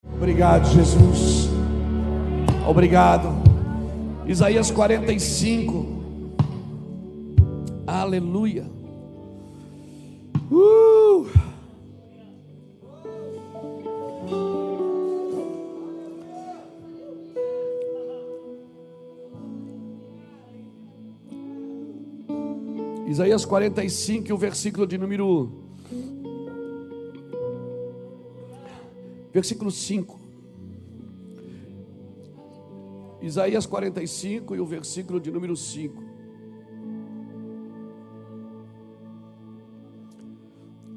Obrigado, Jesus. Obrigado. Isaías 45. Aleluia. Isaías 45, o versículo de número... Versículo 5. Isaías 45 e o versículo de número 5.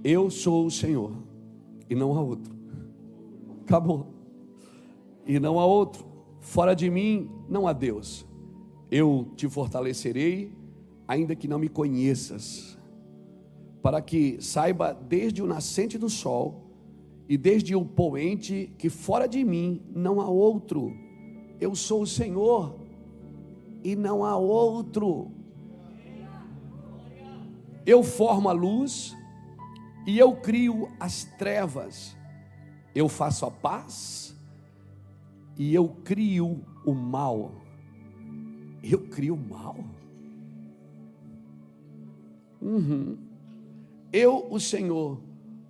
Eu sou o Senhor e não há outro. Acabou. E não há outro. Fora de mim não há Deus. Eu te fortalecerei, ainda que não me conheças, para que saiba desde o nascente do sol e desde o poente que fora de mim não há outro. Eu sou o Senhor e não há outro. Eu formo a luz e eu crio as trevas. Eu faço a paz e eu crio o mal. Eu crio o mal? Eu, o Senhor,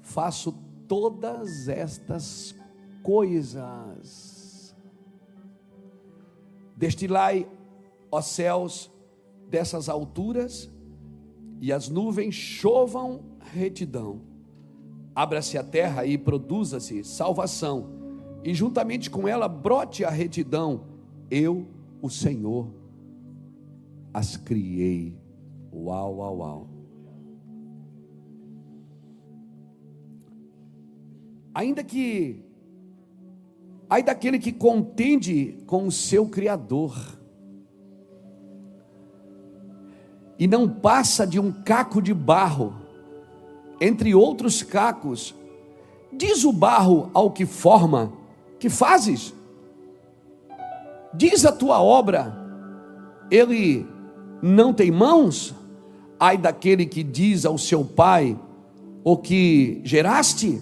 faço todas estas coisas. Destilai, ó céus, dessas alturas, e as nuvens chovam retidão. Abra-se a terra e produza-se salvação, e juntamente com ela brote a retidão. Eu, o Senhor, as criei. Uau, uau, uau. Ai daquele que contende com o seu Criador e não passa de um caco de barro entre outros cacos. Diz o barro ao que forma: que fazes? Diz a tua obra: ele não tem mãos? Ai daquele que diz ao seu pai: o que geraste?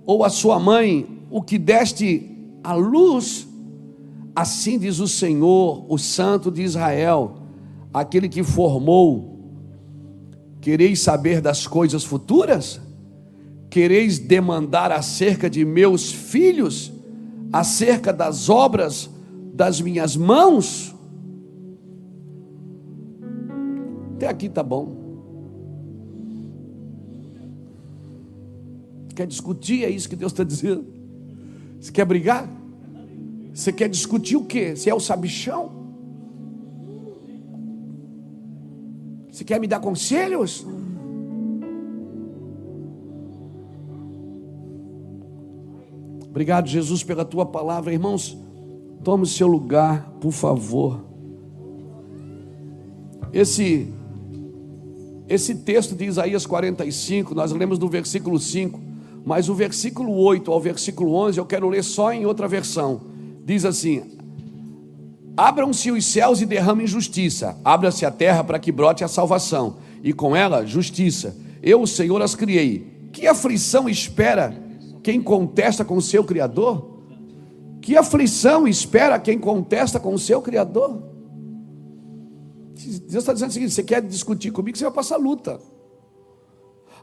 Ou a sua mãe: o que deste à luz? Assim diz o Senhor, o Santo de Israel, aquele que formou. Quereis saber das coisas futuras? Quereis demandar acerca de meus filhos, acerca das obras das minhas mãos? Até aqui tá bom. Quer discutir? É isso que Deus está dizendo. Você quer brigar? Você quer discutir o quê? Você é o sabichão? Você quer me dar conselhos? Obrigado, Jesus, pela tua palavra. Irmãos, tome o seu lugar, por favor. Esse texto de Isaías 45, nós lemos do versículo 5, mas o versículo 8 ao versículo 11 eu quero ler só em outra versão. Diz assim: abram-se os céus e derramem justiça, abra-se a terra para que brote a salvação, e com ela justiça. Eu, o Senhor, as criei. Que aflição espera quem contesta com o seu Criador? Que aflição espera quem contesta com o seu Criador? Deus está dizendo o seguinte: você quer discutir comigo, você vai passar luta.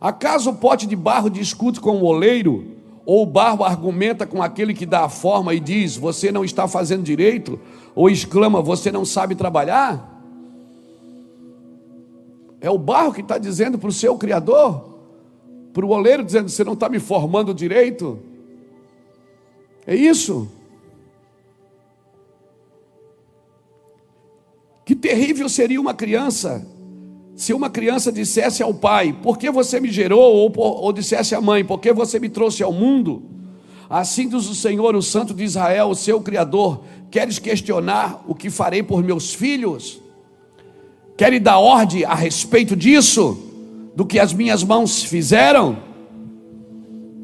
Acaso o pote de barro discute com o oleiro, ou o barro argumenta com aquele que dá a forma e diz: você não está fazendo direito, ou exclama: você não sabe trabalhar? É o barro que está dizendo para o seu Criador, para o oleiro dizendo: você não está me formando direito? É isso? Que terrível seria uma criança, se uma criança dissesse ao pai: por que você me gerou? Ou dissesse à mãe: por que você me trouxe ao mundo? Assim diz o Senhor, o Santo de Israel, o seu Criador: queres questionar o que farei por meus filhos? Queres dar ordem a respeito disso, do que as minhas mãos fizeram?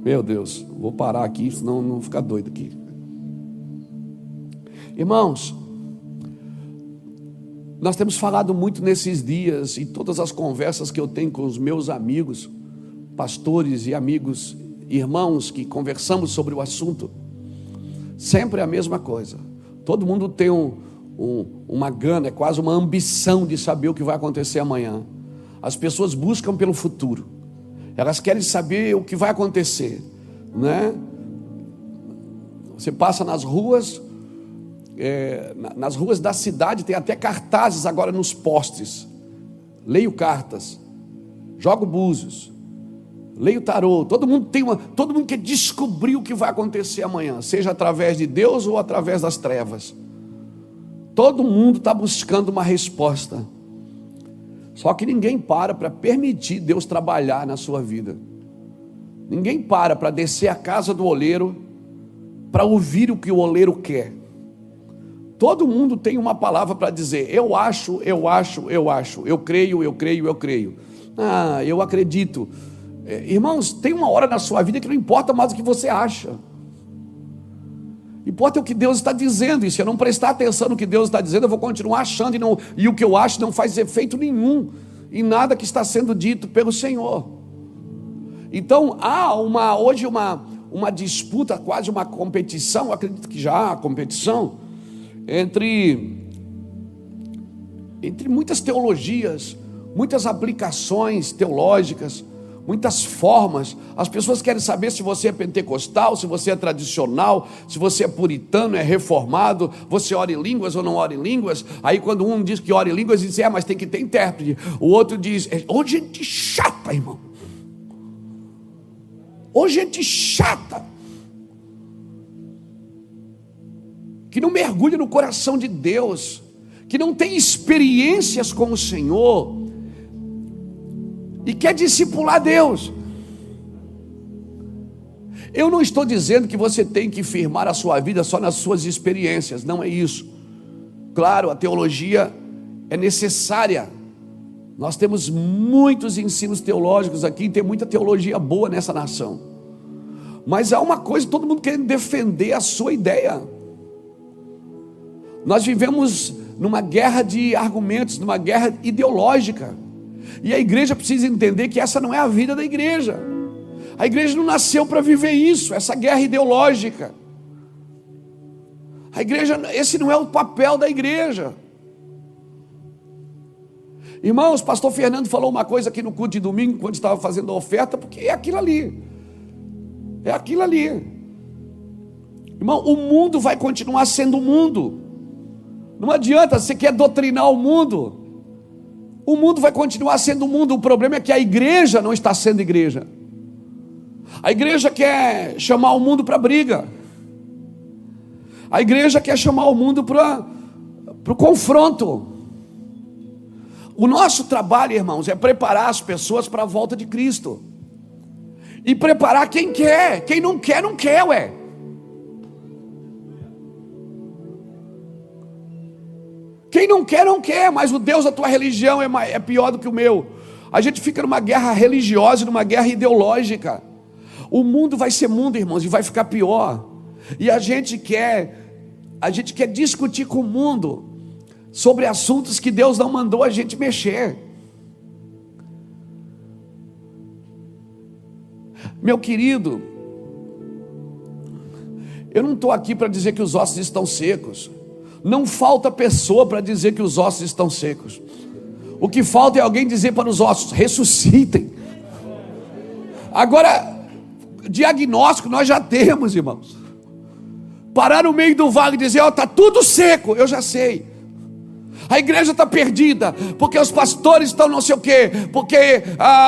Meu Deus, vou parar aqui, senão não vou ficar doido aqui. Irmãos, nós temos falado muito nesses dias, e todas as conversas que eu tenho com os meus amigos, pastores e amigos, irmãos, que conversamos sobre o assunto, Sempre é a mesma coisa. Todo mundo tem uma gana, é quase uma ambição de saber o que vai acontecer amanhã. As pessoas buscam pelo futuro. Elas querem saber o que vai acontecer, né? Você passa nas ruas da cidade, tem até cartazes agora nos postes. Leio cartas, jogo búzios, leio tarô. Todo mundo quer descobrir o que vai acontecer amanhã, seja através de Deus ou através das trevas. Todo mundo está buscando uma resposta. Só que ninguém para permitir Deus trabalhar na sua vida. Ninguém para descer a casa do oleiro para ouvir o que o oleiro quer. Todo mundo tem uma palavra para dizer: eu acho, eu creio. Eu acredito. Irmãos, tem uma hora na sua vida que não importa mais o que você acha. Importa o que Deus está dizendo. E se eu não prestar atenção no que Deus está dizendo, eu vou continuar achando, e o que eu acho não faz efeito nenhum em nada que está sendo dito pelo Senhor. Então há hoje uma disputa, quase uma competição. Eu acredito que já há competição entre muitas teologias, muitas aplicações teológicas, muitas formas. As pessoas querem saber se você é pentecostal, se você é tradicional, se você é puritano, é reformado, você ora em línguas ou não ora em línguas. Aí quando um diz que ora em línguas, diz: mas tem que ter intérprete. O outro diz: ô gente chata, irmão. Ô gente chata, que não mergulha no coração de Deus, que não tem experiências com o Senhor e quer discipular Deus. Eu não estou dizendo que você tem que firmar a sua vida só nas suas experiências, não é isso. Claro, a teologia é necessária. Nós temos muitos ensinos teológicos aqui, tem muita teologia boa nessa nação. Mas há uma coisa, todo mundo querendo defender a sua ideia. Nós vivemos numa guerra de argumentos, numa guerra ideológica. E a igreja precisa entender que essa não é a vida da igreja. A igreja não nasceu para viver isso, essa guerra ideológica. A igreja, esse não é o papel da igreja. Irmãos, pastor Fernando falou uma coisa aqui no culto de domingo, quando estava fazendo a oferta, porque é aquilo ali. É aquilo ali. Irmão, o mundo vai continuar sendo o mundo. Não adianta, você quer doutrinar o mundo vai continuar sendo o mundo. O problema é que a igreja não está sendo igreja. A igreja quer chamar o mundo para briga. A igreja quer chamar o mundo para o confronto. O nosso trabalho, irmãos, é preparar as pessoas para a volta de Cristo. E preparar quem quer. Quem não quer, não quer, ué. Quem não quer, não quer, mas o Deus da tua religião é pior do que o meu. A gente fica numa guerra religiosa, numa guerra ideológica. O mundo vai ser mundo, irmãos, e vai ficar pior. E a gente quer discutir com o mundo sobre assuntos que Deus não mandou a gente mexer. Meu querido, eu não estou aqui para dizer que os ossos estão secos. Não falta pessoa para dizer que os ossos estão secos. O que falta é alguém dizer para os ossos: ressuscitem. Agora, diagnóstico nós já temos, irmãos. Parar no meio do vale e dizer: está tudo seco, eu já sei. A igreja está perdida, porque os pastores estão não sei o quê, porque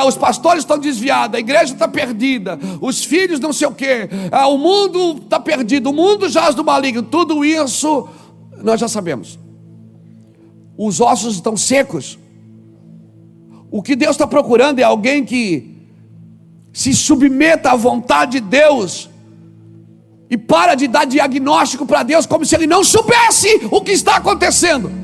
os pastores estão desviados, a igreja está perdida, os filhos não sei o quê, o mundo está perdido, o mundo jaz do maligno. Tudo isso nós já sabemos. Os ossos estão secos. O que Deus está procurando é alguém que se submeta à vontade de Deus e para de dar diagnóstico para Deus como se Ele não soubesse o que está acontecendo.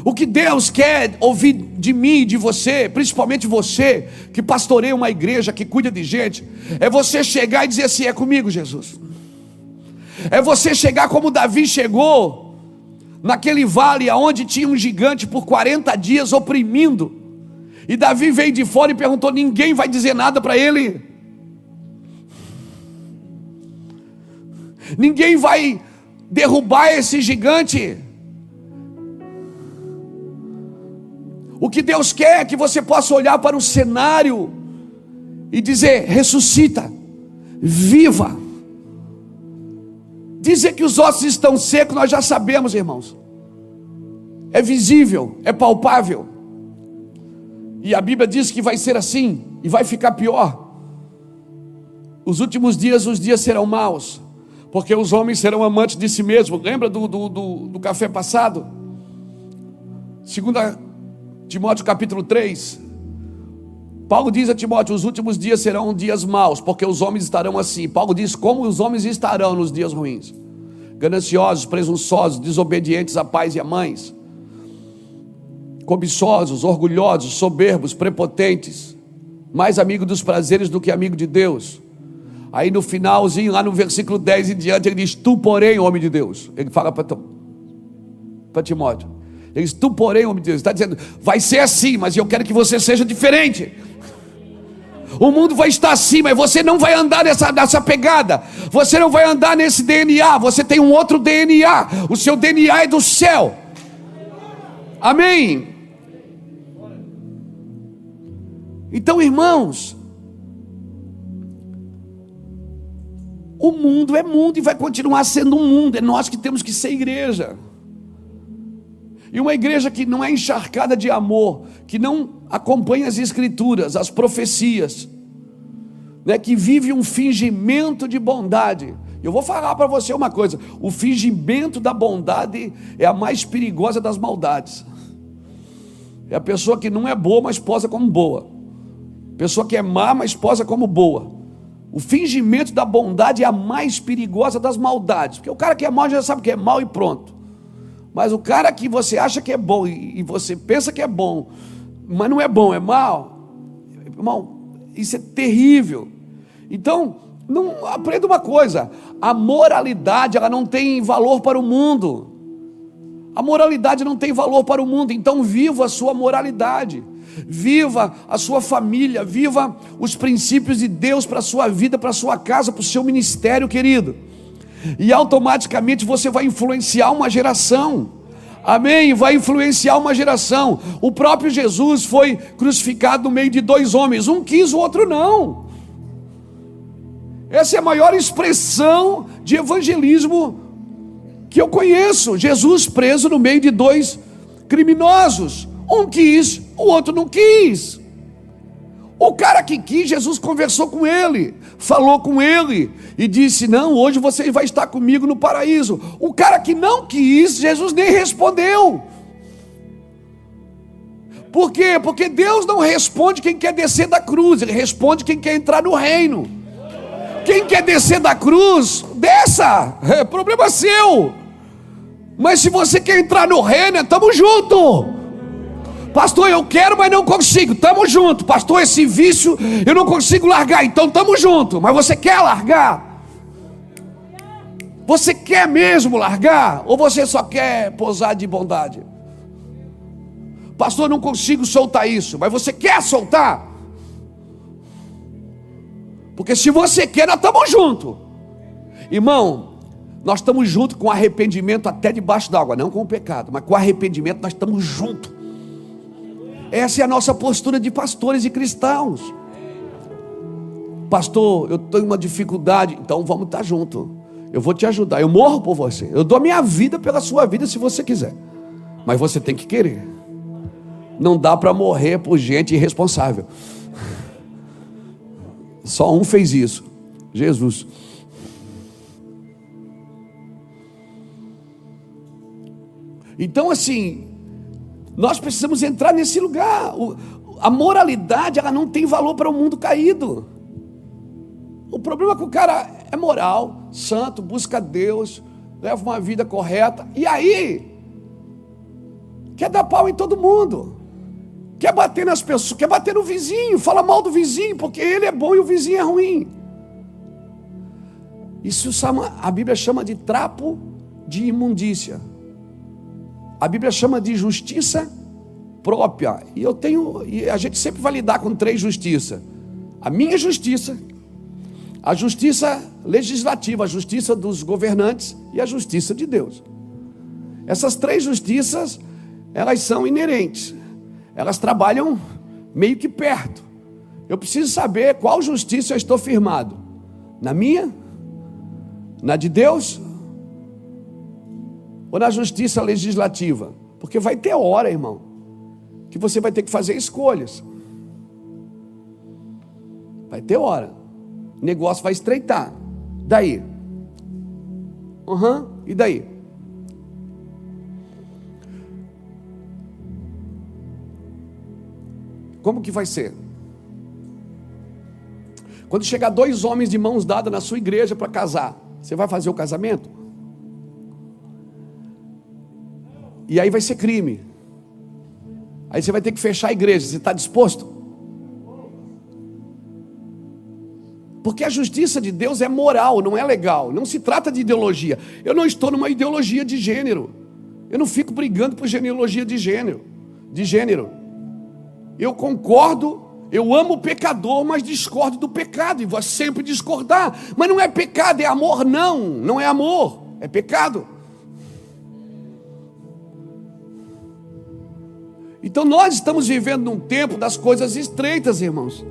O que Deus quer ouvir de mim e de você, principalmente você que pastoreia uma igreja, que cuida de gente, é você chegar e dizer assim: é comigo, Jesus. É você chegar como Davi chegou naquele vale onde tinha um gigante por 40 dias oprimindo, e Davi veio de fora e perguntou: ninguém vai dizer nada para ele? Ninguém vai derrubar esse gigante. O que Deus quer é que você possa olhar para o cenário e dizer: ressuscita, viva. Dizer que os ossos estão secos, nós já sabemos, irmãos. É visível, é palpável. E a Bíblia diz que vai ser assim, e vai ficar pior. Os últimos dias, os dias serão maus, porque os homens serão amantes de si mesmos. Lembra do café passado? 2 Timóteo capítulo 3. Paulo diz a Timóteo: os últimos dias serão dias maus, porque os homens estarão assim. Paulo diz como os homens estarão nos dias ruins: gananciosos, presunçosos, desobedientes a pais e a mães, cobiçosos, orgulhosos, soberbos, prepotentes, mais amigo dos prazeres do que amigo de Deus. Aí no finalzinho, lá no versículo 10 em diante, ele diz: tu porém, homem de Deus. Ele fala para Timóteo. Ele diz: tu porém, homem de Deus. Ele está dizendo: vai ser assim, mas eu quero que você seja diferente. O mundo vai estar assim, mas você não vai andar nessa pegada. Você não vai andar nesse DNA. Você tem um outro DNA. O seu DNA é do céu. Amém? Então, irmãos, o mundo é mundo e vai continuar sendo um mundo. É nós que temos que ser igreja. E uma igreja que não é encharcada de amor, que não acompanha as escrituras, as profecias, né, que vive um fingimento de bondade. Eu vou falar para você uma coisa: o fingimento da bondade é a mais perigosa das maldades. É a pessoa que não é boa, mas posa como boa. Pessoa que é má, mas posa como boa. O fingimento da bondade é a mais perigosa das maldades, porque o cara que é mau já sabe que é mau e pronto. Mas o cara que você acha que é bom e você pensa que é bom, mas não é bom, é mau, irmão, isso é terrível. Então, não, aprenda uma coisa: a moralidade, ela não tem valor para o mundo. A moralidade não tem valor para o mundo. Então viva a sua moralidade, viva a sua família, viva os princípios de Deus para a sua vida, para a sua casa, para o seu ministério, querido. E automaticamente você vai influenciar uma geração. Amém? Vai influenciar uma geração. O próprio Jesus foi crucificado no meio de dois homens. Um quis, o outro não. Essa é a maior expressão de evangelismo que eu conheço. Jesus preso no meio de dois criminosos. Um quis, o outro não quis. O cara que quis, Jesus conversou com ele, falou com ele e disse: não, hoje você vai estar comigo no paraíso. O cara que não quis, Jesus nem respondeu. Por quê? Porque Deus não responde quem quer descer da cruz, Ele responde quem quer entrar no reino. Quem quer descer da cruz, desça, é problema seu. Mas se você quer entrar no reino, estamos juntos. Pastor, eu quero, mas não consigo. Tamo junto. Pastor, esse vício eu não consigo largar. Então tamo junto. Mas você quer largar? Você quer mesmo largar? Ou você só quer posar de bondade? Pastor, eu não consigo soltar isso. Mas você quer soltar? Porque se você quer, nós estamos juntos. Irmão, nós estamos juntos com arrependimento até debaixo d'água. Não com o pecado, mas com arrependimento nós estamos juntos. Essa é a nossa postura de pastores e cristãos. Pastor, eu estou em uma dificuldade. Então vamos estar juntos. Eu vou te ajudar, eu morro por você. Eu dou minha vida pela sua vida se você quiser. Mas você tem que querer. Não dá para morrer por gente irresponsável. Só um fez isso: Jesus. Então assim, nós precisamos entrar nesse lugar. A moralidade, ela não tem valor para o mundo caído. O problema é que o cara é moral, santo, busca Deus, leva uma vida correta, e aí quer dar pau em todo mundo, quer bater nas pessoas, quer bater no vizinho, fala mal do vizinho, porque ele é bom e o vizinho é ruim. Isso a Bíblia chama de trapo de imundícia. A Bíblia chama de justiça própria. E a gente sempre vai lidar com três justiças: a minha justiça, A justiça legislativa, a justiça dos governantes e a justiça de Deus. Essas três justiças, elas são inerentes. Elas trabalham meio que perto. Eu preciso saber qual justiça eu estou firmado. Na minha? Na de Deus? Ou na justiça legislativa? Porque vai ter hora, irmão, que você vai ter que fazer escolhas. Vai ter hora. O negócio vai estreitar. Daí? E daí? Como que vai ser? Quando chegar dois homens de mãos dadas na sua igreja para casar, você vai fazer o casamento? E aí vai ser crime. Aí você vai ter que fechar a igreja. Você está disposto? Porque a justiça de Deus é moral, não é legal. Não se trata de ideologia. Eu não estou numa ideologia de gênero. Eu não fico brigando por genealogia de gênero. Eu concordo, eu amo o pecador, mas discordo do pecado. E vou sempre discordar. Mas não é pecado, é amor. Não é amor, é pecado. Então nós estamos vivendo num tempo das coisas estreitas, irmãos.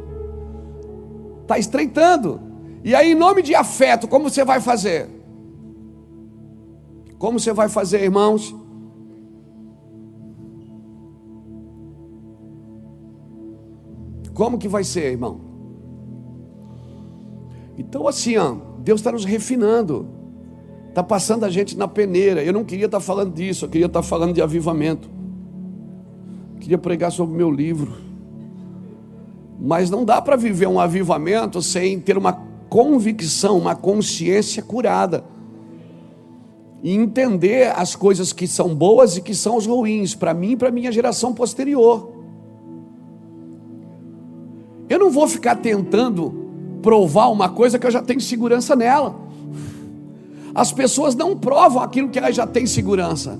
Está estreitando. E aí, em nome de afeto, como você vai fazer? Como você vai fazer, irmãos? Como que vai ser, irmão? Então assim, Deus está nos refinando. Está passando a gente na peneira. Eu não queria estar falando disso, eu queria estar falando de avivamento. Queria pregar sobre o meu livro. Mas não dá para viver um avivamento sem ter uma convicção, uma consciência curada. E entender as coisas que são boas e que são os ruins, para mim e para a minha geração posterior. Eu não vou ficar tentando provar uma coisa que eu já tenho segurança nela. As pessoas não provam aquilo que elas já têm segurança.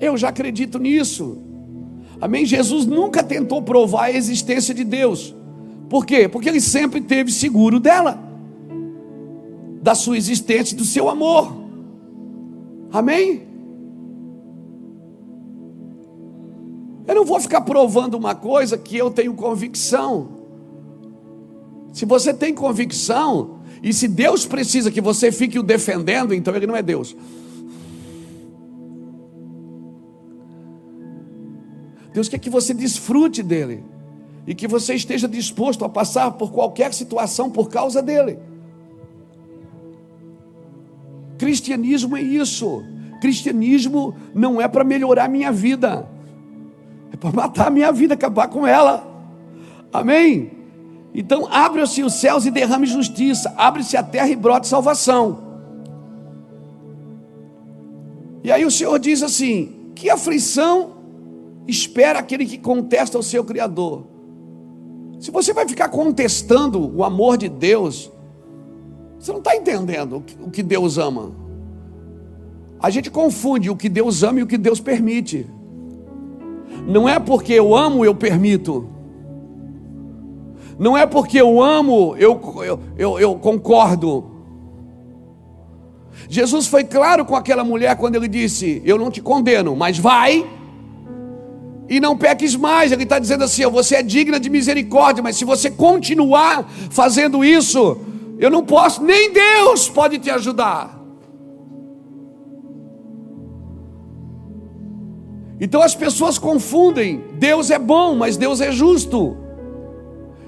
Eu já acredito nisso. Amém? Jesus nunca tentou provar a existência de Deus. Por quê? Porque ele sempre esteve seguro dela, da sua existência e do seu amor. Amém? Eu não vou ficar provando uma coisa que eu tenho convicção. Se você tem convicção, e se Deus precisa que você fique o defendendo, então ele não é Deus. Deus quer que você desfrute dele e que você esteja disposto a passar por qualquer situação por causa dele. Cristianismo é isso. Cristianismo não é para melhorar a minha vida, é para matar a minha vida, acabar com ela. Amém? Então abre-se os céus e derrame justiça, abre-se a terra e brote salvação. E aí o Senhor diz assim: que aflição espera aquele que contesta o seu Criador. Se você vai ficar contestando o amor de Deus, você não está entendendo o que Deus ama. A gente confunde o que Deus ama e o que Deus permite. Não é porque eu amo, eu permito. Não é porque eu amo, eu concordo. Jesus foi claro com aquela mulher quando ele disse: eu não te condeno, mas vai e não peques mais. Ele está dizendo assim: você é digna de misericórdia, mas se você continuar fazendo isso, eu não posso, nem Deus pode te ajudar. Então as pessoas confundem. Deus é bom, mas Deus é justo.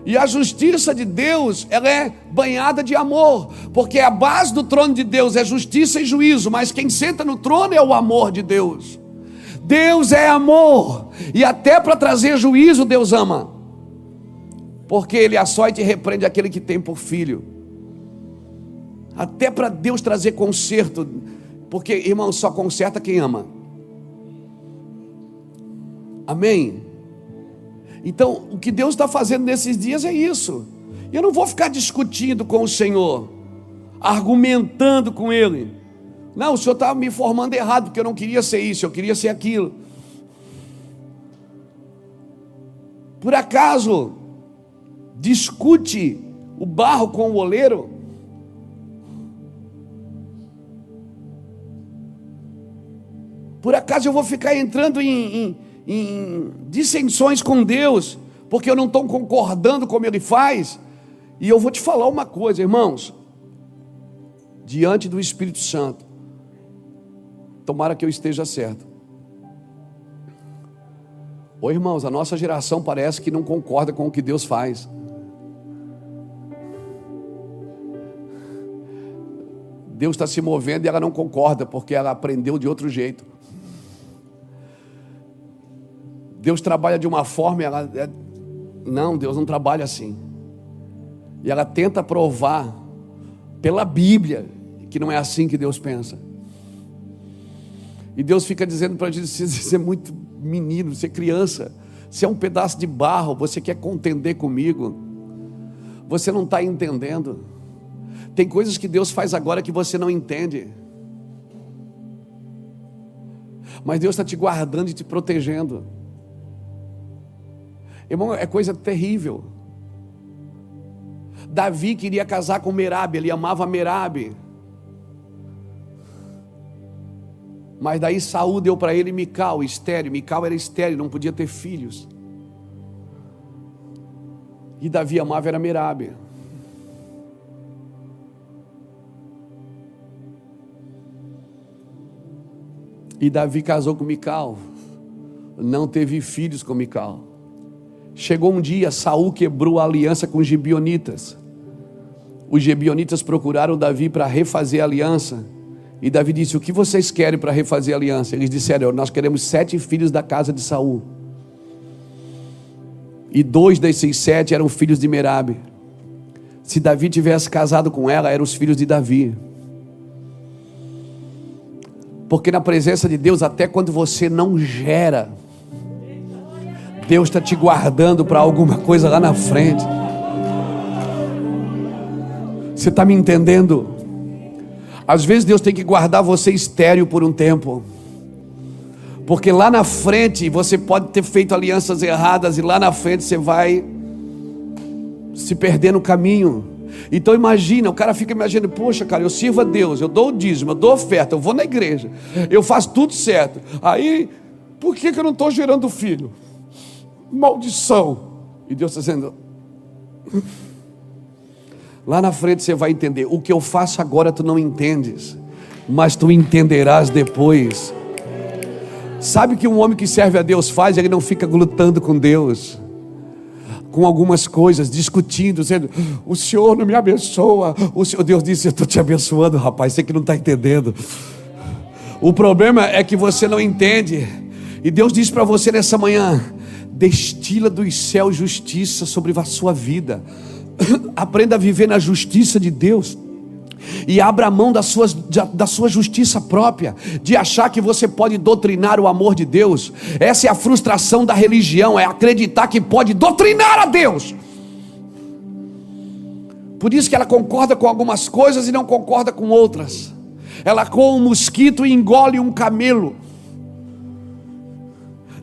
E a justiça de Deus, ela é banhada de amor, porque a base do trono de Deus é justiça e juízo, mas quem senta no trono é o amor de Deus. Deus é amor, e até para trazer juízo Deus ama, porque Ele açoita e repreende aquele que tem por filho. Até para Deus trazer conserto, porque, irmão, só conserta quem ama. Amém? Então, o que Deus está fazendo nesses dias é isso. Eu não vou ficar discutindo com o Senhor, argumentando com Ele. Não, o Senhor estava me formando errado, porque eu não queria ser isso, eu queria ser aquilo. Por acaso discute o barro com o oleiro. Por acaso eu vou ficar entrando em dissensões com Deus, porque eu não estou concordando como Ele faz? E eu vou te falar uma coisa, irmãos, diante do Espírito Santo, tomara que eu esteja certo. Ô irmãos, a nossa geração parece que não concorda com o que Deus faz. Deus está se movendo e ela não concorda, porque ela aprendeu de outro jeito. Deus trabalha de uma forma e ela... Não, Deus não trabalha assim. E ela tenta provar pela Bíblia que não é assim que Deus pensa. E Deus fica dizendo para a gente: você é muito menino, você é criança, você é um pedaço de barro, você quer contender comigo, você não está entendendo. Tem coisas que Deus faz agora que você não entende, mas Deus está te guardando e te protegendo. Irmão, é coisa terrível. Davi queria casar com Merabe, ele amava Merabe, mas daí Saul deu para ele Mical, estéril. Mical era estéril, não podia ter filhos, e Davi amava era Merabe. E Davi casou com Mical, não teve filhos com Mical. Chegou um dia, Saul quebrou a aliança com os gibeonitas. Os gibeonitas procuraram Davi para refazer a aliança, e Davi disse: o que vocês querem para refazer a aliança? Eles disseram: nós queremos 7 filhos da casa de Saul, e 2 desses 7 eram filhos de Merabe. Se Davi tivesse casado com ela, eram os filhos de Davi. Porque na presença de Deus, até quando você não gera, Deus está te guardando para alguma coisa lá na frente. Você está me entendendo? Às vezes Deus tem que guardar você estéril por um tempo, porque lá na frente você pode ter feito alianças erradas, e lá na frente você vai se perder no caminho. Então imagina, o cara fica imaginando: poxa cara, eu sirvo a Deus, eu dou o dízimo, eu dou oferta, eu vou na igreja, eu faço tudo certo, aí por que eu não estou gerando filho? Maldição. E Deus está dizendo: lá na frente você vai entender. O que eu faço agora tu não entendes, mas tu entenderás depois. Sabe o que um homem que serve a Deus faz? Ele não fica lutando com Deus com algumas coisas, discutindo, dizendo: o Senhor não me abençoa. O Senhor... Deus disse: eu estou te abençoando, rapaz, você que não está entendendo. O problema é que você não entende. E Deus diz para você nessa manhã: destila dos céus justiça sobre a sua vida. Aprenda a viver na justiça de Deus, e abra mão da sua justiça própria, de achar que você pode doutrinar o amor de Deus. Essa é a frustração da religião, é acreditar que pode doutrinar a Deus. Por isso que ela concorda com algumas coisas e não concorda com outras. Ela come um mosquito e engole um camelo.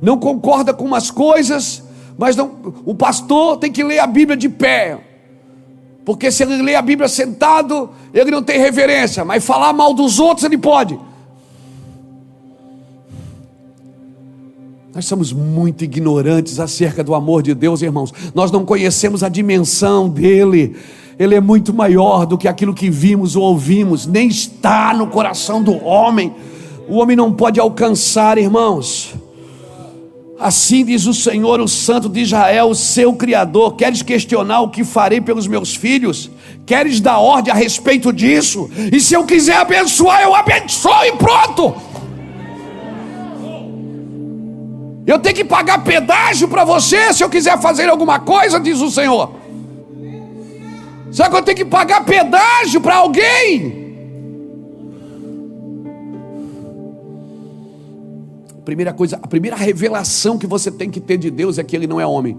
Não concorda com umas coisas, mas não, o pastor tem que ler a Bíblia de pé, porque se ele lê a Bíblia sentado, ele não tem reverência, mas falar mal dos outros ele pode. Nós somos muito ignorantes acerca do amor de Deus, irmãos. Nós não conhecemos a dimensão dele. Ele é muito maior do que aquilo que vimos ou ouvimos, nem está no coração do homem. O homem não pode alcançar, irmãos. Assim diz o Senhor, o Santo de Israel, o seu Criador: queres questionar o que farei pelos meus filhos? Queres dar ordem a respeito disso? E se eu quiser abençoar, eu abençoo e pronto. Eu tenho que pagar pedágio para você se eu quiser fazer alguma coisa, diz o Senhor. Será que eu tenho que pagar pedágio para alguém? Primeira coisa, a primeira revelação que você tem que ter de Deus é que Ele não é homem.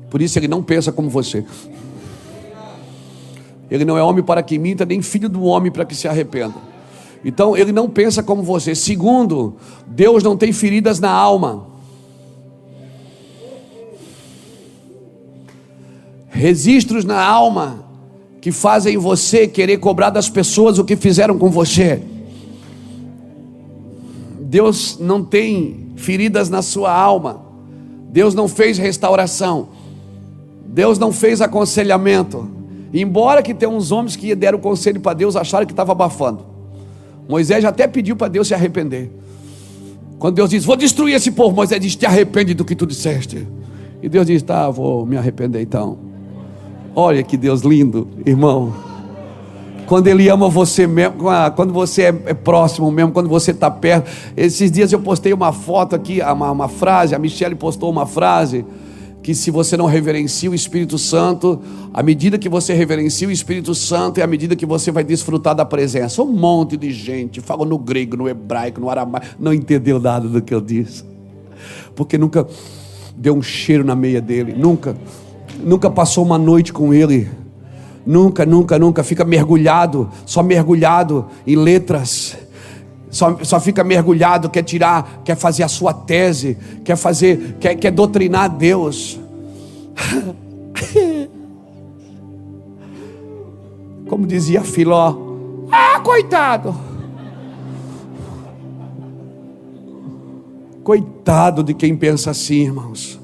Por isso Ele não pensa como você. Ele não é homem para que minta, nem filho do homem para que se arrependa. Então Ele não pensa como você. Segundo, Deus não tem feridas na alma. registros na alma que fazem você querer cobrar das pessoas o que fizeram com você. Deus não tem feridas na sua alma. Deus não fez restauração. Deus não fez aconselhamento. Embora que tem uns homens que deram conselho para Deus, acharam que estava abafando. Moisés já até pediu para Deus se arrepender. Quando Deus diz, vou destruir esse povo, Moisés diz, te arrepende do que tu disseste. E Deus diz, tá, vou me arrepender então. Olha que Deus lindo, irmão. Quando Ele ama você mesmo, quando você é próximo mesmo, quando você está perto. Esses dias eu postei uma foto aqui, uma frase, a Michele postou uma frase, que se você não reverencia o Espírito Santo, à medida que você reverencia o Espírito Santo, é à medida que você vai desfrutar da presença. Um monte de gente, falou no grego, no hebraico, no aramaico, não entendeu nada do que eu disse, porque nunca deu um cheiro na meia dele, nunca passou uma noite com ele, nunca fica mergulhado, só mergulhado em letras, só fica mergulhado, quer fazer a sua tese, quer doutrinar Deus. Como dizia Filó, coitado. Coitado de quem pensa assim, irmãos.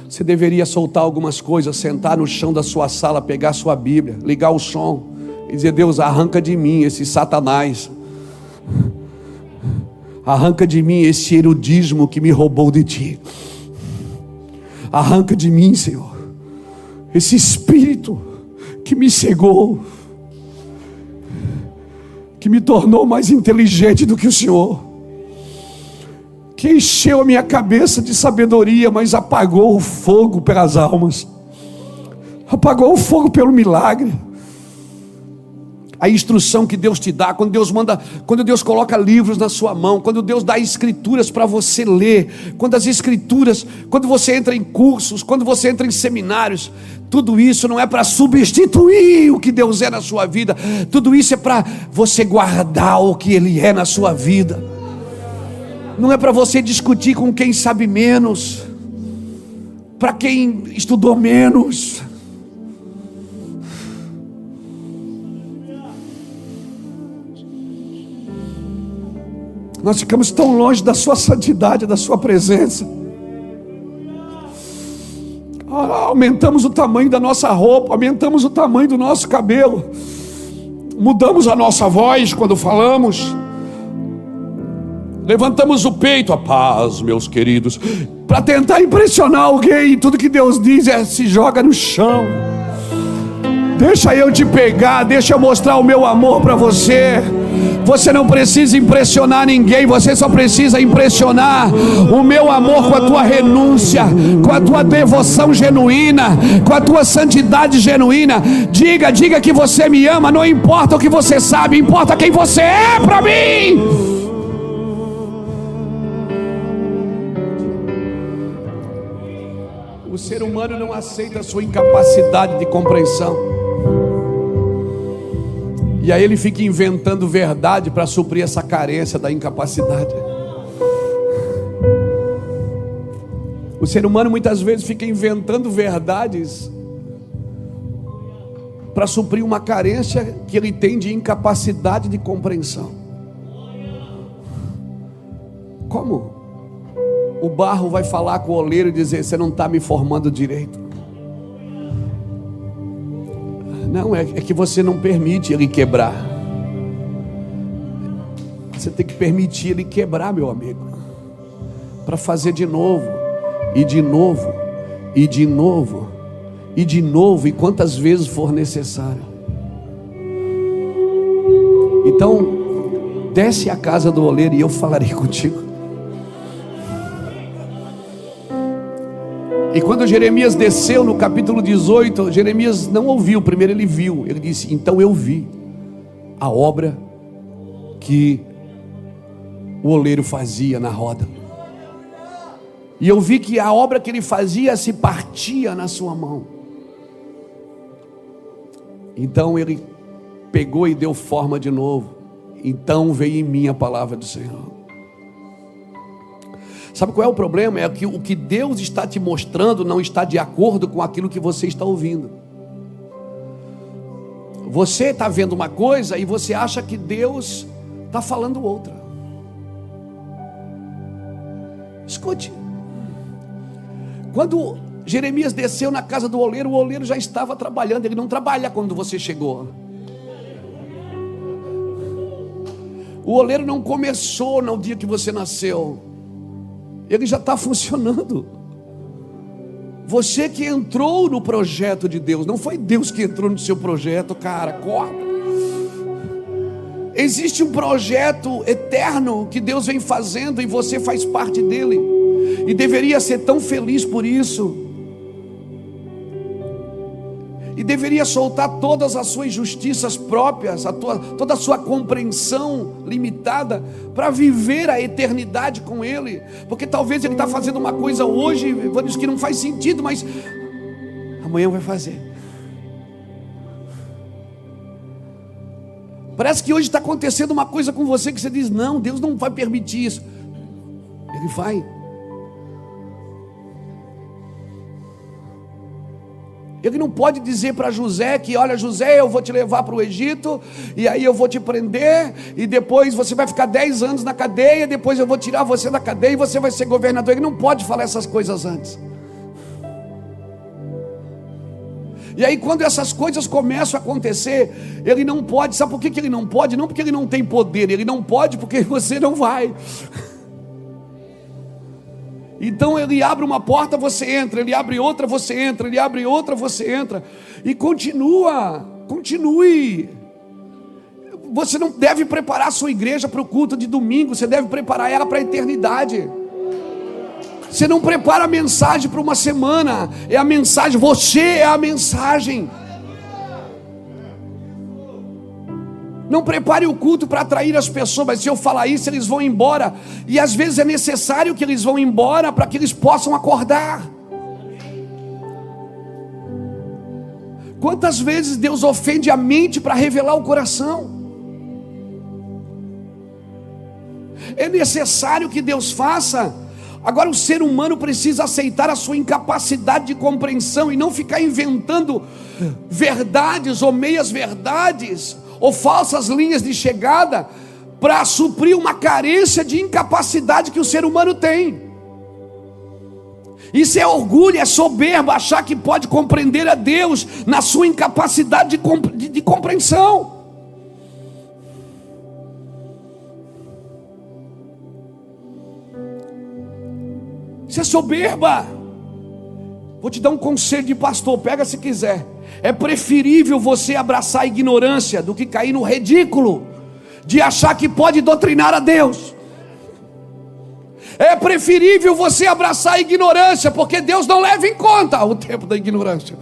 Você deveria soltar algumas coisas, sentar no chão da sua sala, pegar a sua Bíblia, ligar o som e dizer, Deus, arranca de mim esse Satanás. Arranca de mim esse erudismo que me roubou de ti. Arranca de mim, Senhor, esse espírito que me cegou, que me tornou mais inteligente do que o Senhor, que encheu a minha cabeça de sabedoria, mas apagou o fogo pelas almas, apagou o fogo pelo milagre. A instrução que Deus te dá, quando Deus coloca livros na sua mão, quando Deus dá escrituras para você ler, quando você entra em cursos, quando você entra em seminários, tudo isso não é para substituir o que Deus é na sua vida, tudo isso é para você guardar o que Ele é na sua vida, não é para você discutir com quem sabe menos, para quem estudou menos. Nós ficamos tão longe da sua santidade, da sua presença. Aumentamos o tamanho da nossa roupa, aumentamos o tamanho do nosso cabelo, mudamos a nossa voz quando falamos, levantamos o peito, a paz, meus queridos, para tentar impressionar alguém. E tudo que Deus diz é: se joga no chão, deixa eu te pegar, deixa eu mostrar o meu amor para você. Você não precisa impressionar ninguém, você só precisa impressionar o meu amor com a tua renúncia, com a tua devoção genuína, com a tua santidade genuína. Diga que você me ama, não importa o que você sabe, importa quem você é para mim. O ser humano não aceita a sua incapacidade de compreensão. E aí ele fica inventando verdade para suprir essa carência da incapacidade. O ser humano muitas vezes fica inventando verdades para suprir uma carência que ele tem de incapacidade de compreensão. Como o barro vai falar com o oleiro e dizer: você não está me formando direito? Não, é que você não permite ele quebrar. Você tem que permitir ele quebrar, meu amigo, para fazer de novo, e de novo, e de novo, e de novo, e quantas vezes for necessário. Então, desce à casa do oleiro e eu falarei contigo. E quando Jeremias desceu no capítulo 18, Jeremias não ouviu, primeiro ele viu. Ele disse: então eu vi a obra que o oleiro fazia na roda. E eu vi que a obra que ele fazia se partia na sua mão. Então ele pegou e deu forma de novo. Então veio em mim a palavra do Senhor. Sabe qual é o problema? É que o que Deus está te mostrando não está de acordo com aquilo que você está ouvindo. Você está vendo uma coisa e você acha que Deus está falando outra. Escute. Quando Jeremias desceu na casa do oleiro, o oleiro já estava trabalhando. Ele não trabalha quando você chegou. O oleiro não começou no dia que você nasceu. Ele já está funcionando. Você que entrou no projeto de Deus. Não foi Deus que entrou no seu projeto, cara, acorda. Existe um projeto eterno que Deus vem fazendo e você faz parte dele. E deveria ser tão feliz por isso. E deveria soltar todas as suas injustiças próprias, toda a sua compreensão limitada, para viver a eternidade com Ele. Porque talvez Ele está fazendo uma coisa hoje, isso que não faz sentido, mas amanhã vai fazer. Parece que hoje está acontecendo uma coisa com você que você diz, não, Deus não vai permitir isso. Ele vai. Ele não pode dizer para José que, olha José, eu vou te levar para o Egito, e aí eu vou te prender, e depois você vai ficar 10 anos na cadeia, depois eu vou tirar você da cadeia e você vai ser governador. Ele não pode falar essas coisas antes. E aí quando essas coisas começam a acontecer, ele não pode. Sabe por que ele não pode? Não porque ele não tem poder, ele não pode porque você não vai. Então ele abre uma porta, você entra, ele abre outra, você entra, ele abre outra, você entra, e continue. Você não deve preparar a sua igreja para o culto de domingo, você deve preparar ela para a eternidade. Você não prepara a mensagem para uma semana, é a mensagem, você é a mensagem. Não prepare o culto para atrair as pessoas, mas se eu falar isso, eles vão embora. E às vezes é necessário que eles vão embora para que eles possam acordar. Quantas vezes Deus ofende a mente para revelar o coração? É necessário que Deus faça. Agora o ser humano precisa aceitar a sua incapacidade de compreensão e não ficar inventando verdades ou meias verdades ou falsas linhas de chegada para suprir uma carência de incapacidade que o ser humano tem. Isso é orgulho, é soberba, achar que pode compreender a Deus na sua incapacidade de compreensão. Isso é soberba. Vou te dar um conselho de pastor, pega se quiser. É preferível você abraçar a ignorância do que cair no ridículo de achar que pode doutrinar a Deus. É preferível você abraçar a ignorância, porque Deus não leva em conta o tempo da ignorância.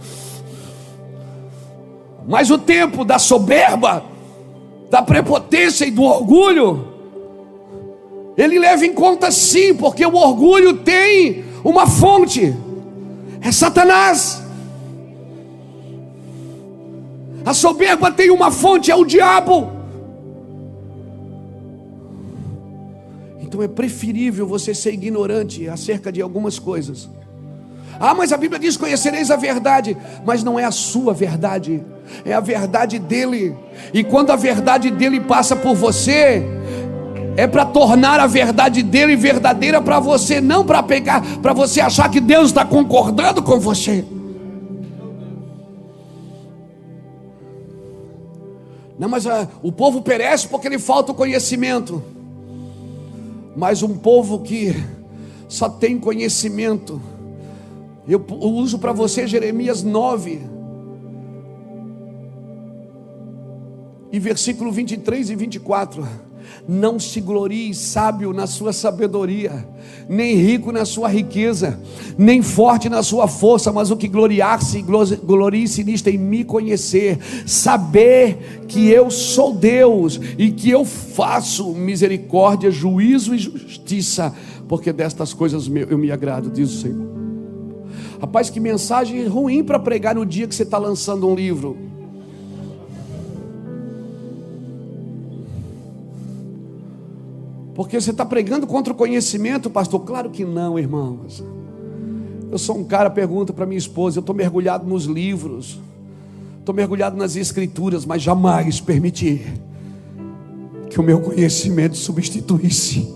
Mas o tempo da soberba, da prepotência e do orgulho, Ele leva em conta sim, porque o orgulho tem uma fonte, é Satanás. A soberba tem uma fonte, é o diabo. Então é preferível você ser ignorante acerca de algumas coisas. Ah, mas a Bíblia diz, conhecereis a verdade. Mas não é a sua verdade, é a verdade dele. E quando a verdade dele passa por você, é para tornar a verdade dele verdadeira para você, não para pegar, para você achar que Deus está concordando com você. Não, mas o povo perece porque lhe falta o conhecimento. Mas um povo que só tem conhecimento, eu uso para você Jeremias 9 e versículo 23 e 24. Não se glorie sábio na sua sabedoria, nem rico na sua riqueza, nem forte na sua força, mas o que gloriar-se, glorie-se nisto, em me conhecer, saber que eu sou Deus e que eu faço misericórdia, juízo e justiça, porque destas coisas eu me agrado, diz o Senhor. Rapaz, que mensagem ruim para pregar no dia que você está lançando um livro. Porque você está pregando contra o conhecimento, pastor? Claro que não, irmãos. Eu sou um cara, pergunta para minha esposa, eu estou mergulhado nos livros, estou mergulhado nas escrituras, mas jamais permiti que o meu conhecimento substituísse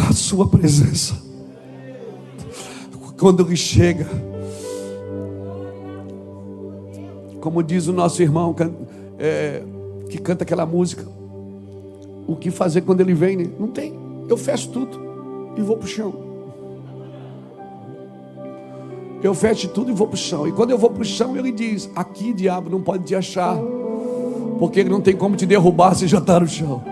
a sua presença. Quando ele chega, como diz o nosso irmão que canta aquela música, o que fazer quando ele vem? Né? Não tem, eu fecho tudo e vou para o chão. Eu fecho tudo e vou para o chão. E quando eu vou para o chão, ele diz: aqui, diabo, não pode te achar, porque ele não tem como te derrubar se já está no chão.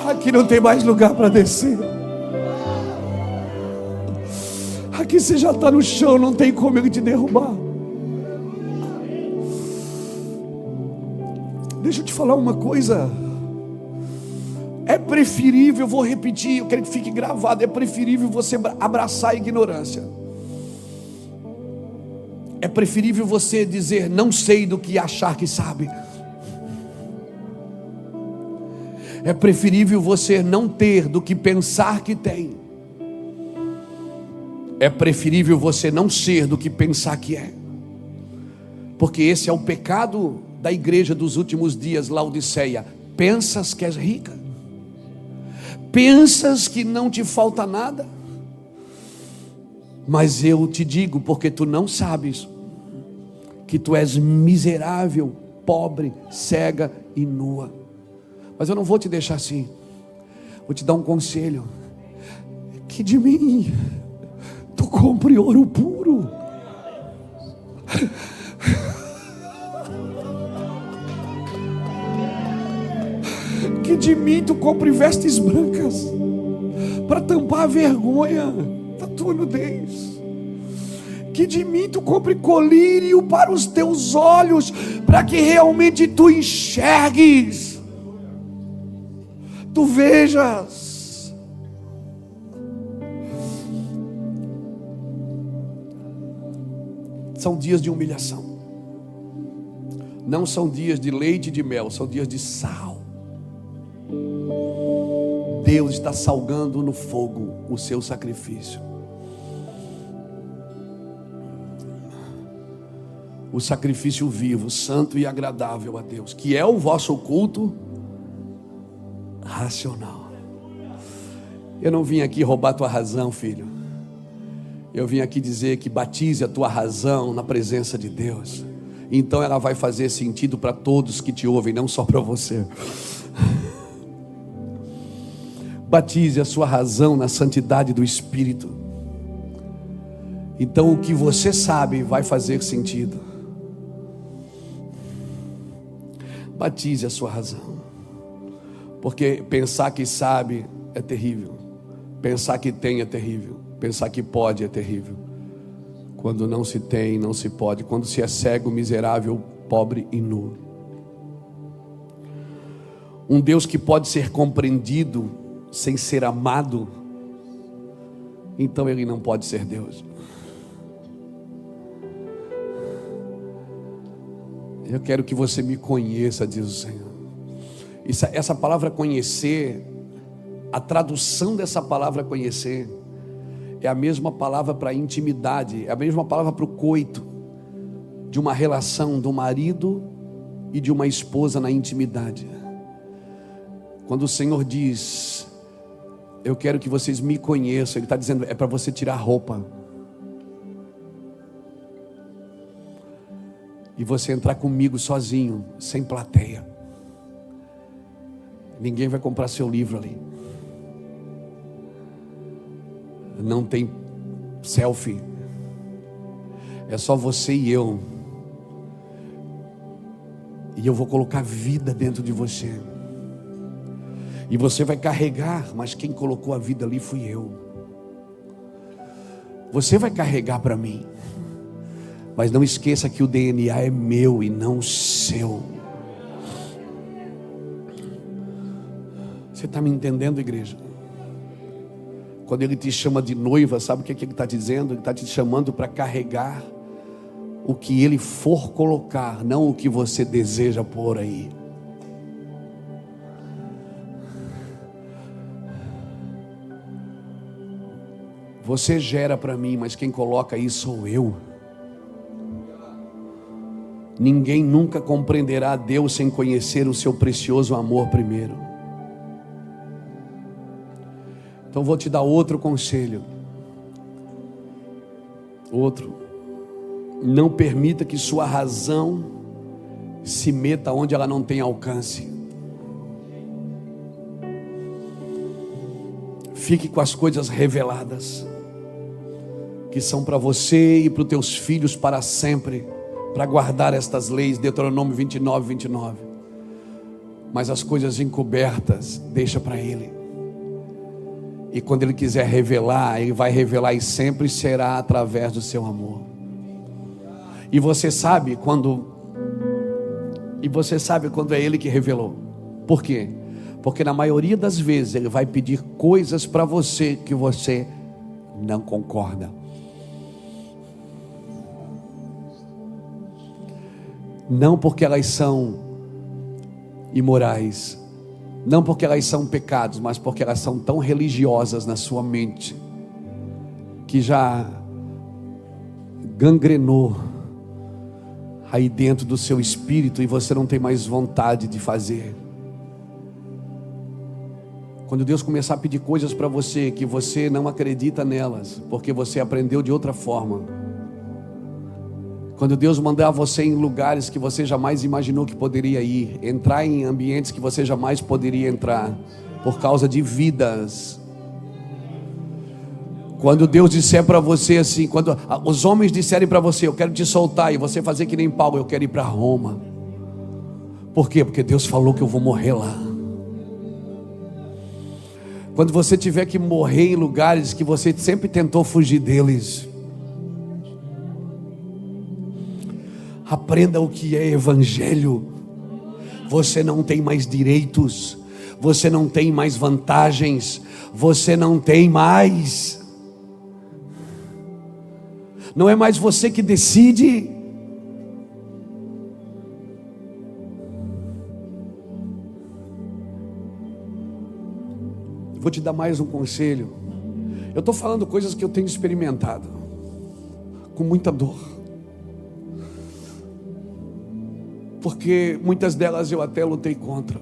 Aqui não tem mais lugar para descer. Aqui você já está no chão, não tem como ele te derrubar. Deixa eu te falar uma coisa. É preferível, vou repetir, eu quero que fique gravado. É preferível você abraçar a ignorância. É preferível você dizer não sei do que achar que sabe. É preferível você não ter do que pensar que tem. É preferível você não ser do que pensar que é. Porque esse é o pecado da igreja dos últimos dias, Laodiceia. Pensas que és rica? Pensas que não te falta nada? Mas eu te digo, porque tu não sabes, que tu és miserável, pobre, cega e nua. Mas eu não vou te deixar assim. Vou te dar um conselho. Que de mim tu compre ouro puro. Que de mim tu compre vestes brancas, para tampar a vergonha da tua nudez. Que de mim tu compre colírio para os teus olhos, para que realmente tu enxergues, tu vejas. São dias de humilhação. Não são dias de leite e de mel, são dias de sal. Deus está salgando no fogo o seu sacrifício. O sacrifício vivo, santo e agradável a Deus, que é o vosso culto racional. Eu não vim aqui roubar tua razão, filho. Eu vim aqui dizer que batize a tua razão na presença de Deus. Então ela vai fazer sentido para todos que te ouvem, não só para você. Batize a sua razão na santidade do Espírito. Então o que você sabe vai fazer sentido. Batize a sua razão. Porque pensar que sabe é terrível. Pensar que tem é terrível. Pensar que pode é terrível. Quando não se tem, não se pode. Quando se é cego, miserável, pobre e nu. Um Deus que pode ser compreendido sem ser amado, então ele não pode ser Deus. Eu quero que você me conheça, diz o Senhor. Essa palavra conhecer, a tradução dessa palavra conhecer, é a mesma palavra para intimidade, é a mesma palavra para o coito, de uma relação do marido e de uma esposa na intimidade. Quando o Senhor diz, eu quero que vocês me conheçam, Ele está dizendo, é para você tirar a roupa e você entrar comigo sozinho, sem plateia. Ninguém vai comprar seu livro ali. Não tem selfie. É só você e eu. E eu vou colocar vida dentro de você. E você vai carregar, mas quem colocou a vida ali fui eu. Você vai carregar para mim. Mas não esqueça que o DNA é meu e não seu. Você está me entendendo, igreja? Quando Ele te chama de noiva, sabe o que Ele está dizendo? Ele está te chamando para carregar o que Ele for colocar, não o que você deseja pôr aí. Você gera para mim, mas quem coloca aí sou eu. Ninguém nunca compreenderá Deus sem conhecer o seu precioso amor primeiro. Então vou te dar outro conselho. Outro. Não permita que sua razão se meta onde ela não tem alcance. Fique com as coisas reveladas, que são para você e para os teus filhos para sempre, para guardar estas leis, Deuteronômio 29, 29. Mas as coisas encobertas, deixa para Ele. E quando Ele quiser revelar, Ele vai revelar e sempre será através do seu amor. E você sabe quando é Ele que revelou. Por quê? Porque na maioria das vezes Ele vai pedir coisas para você que você não concorda. Não porque elas são imorais, não porque elas são pecados, mas porque elas são tão religiosas na sua mente, que já gangrenou aí dentro do seu espírito e você não tem mais vontade de fazer. Quando Deus começar a pedir coisas para você que você não acredita nelas, porque você aprendeu de outra forma. Quando Deus mandar você em lugares que você jamais imaginou que poderia ir, entrar em ambientes que você jamais poderia entrar, por causa de vidas. Quando Deus disser para você assim, quando os homens disserem para você, eu quero te soltar, e você fazer que nem Paulo, eu quero ir para Roma. Por quê? Porque Deus falou que eu vou morrer lá. Quando você tiver que morrer em lugares que você sempre tentou fugir deles, aprenda o que é evangelho. Você não tem mais direitos, você não tem mais vantagens, você não tem mais. Não é mais você que decide. Vou te dar mais um conselho. Eu estou falando coisas que eu tenho experimentado com muita dor, porque muitas delas eu até lutei contra.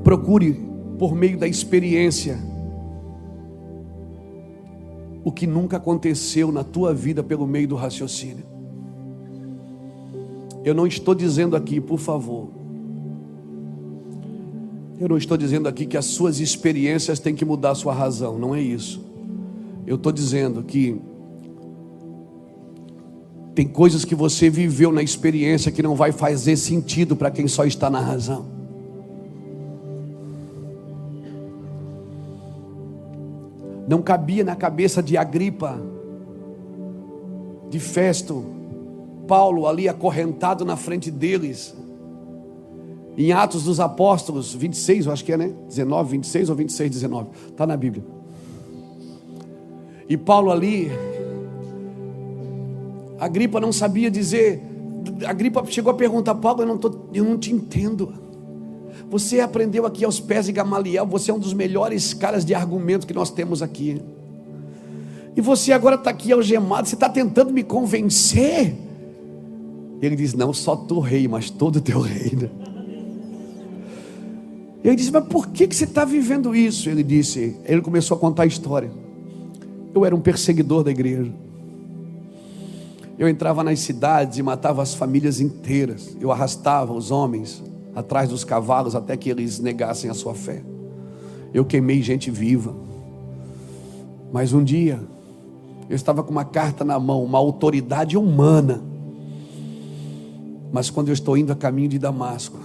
Procure, por meio da experiência, o que nunca aconteceu na tua vida pelo meio do raciocínio. Eu não estou dizendo aqui, por favor, eu não estou dizendo aqui que as suas experiências têm que mudar a sua razão, não é isso. Eu estou dizendo que tem coisas que você viveu na experiência que não vai fazer sentido para quem só está na razão. Não cabia na cabeça de Agripa, de Festo, Paulo ali acorrentado na frente deles, em Atos dos Apóstolos 26, eu acho que é, né? 19, 26 ou 26, 19, está na Bíblia. E Paulo ali, Agripa não sabia dizer, Agripa chegou a perguntar, Paulo, eu não te entendo. Você aprendeu aqui aos pés de Gamaliel, você é um dos melhores caras de argumento que nós temos aqui. E você agora está aqui algemado, você está tentando me convencer? Ele diz, não só tu rei, mas todo o teu reino. Ele disse, mas por que você está vivendo isso? Ele começou a contar a história. Eu era um perseguidor da igreja. Eu entrava nas cidades e matava as famílias inteiras. Eu arrastava os homens atrás dos cavalos até que eles negassem a sua fé. Eu queimei gente viva. Mas um dia, eu estava com uma carta na mão, uma autoridade humana. Mas quando eu estou indo a caminho de Damasco,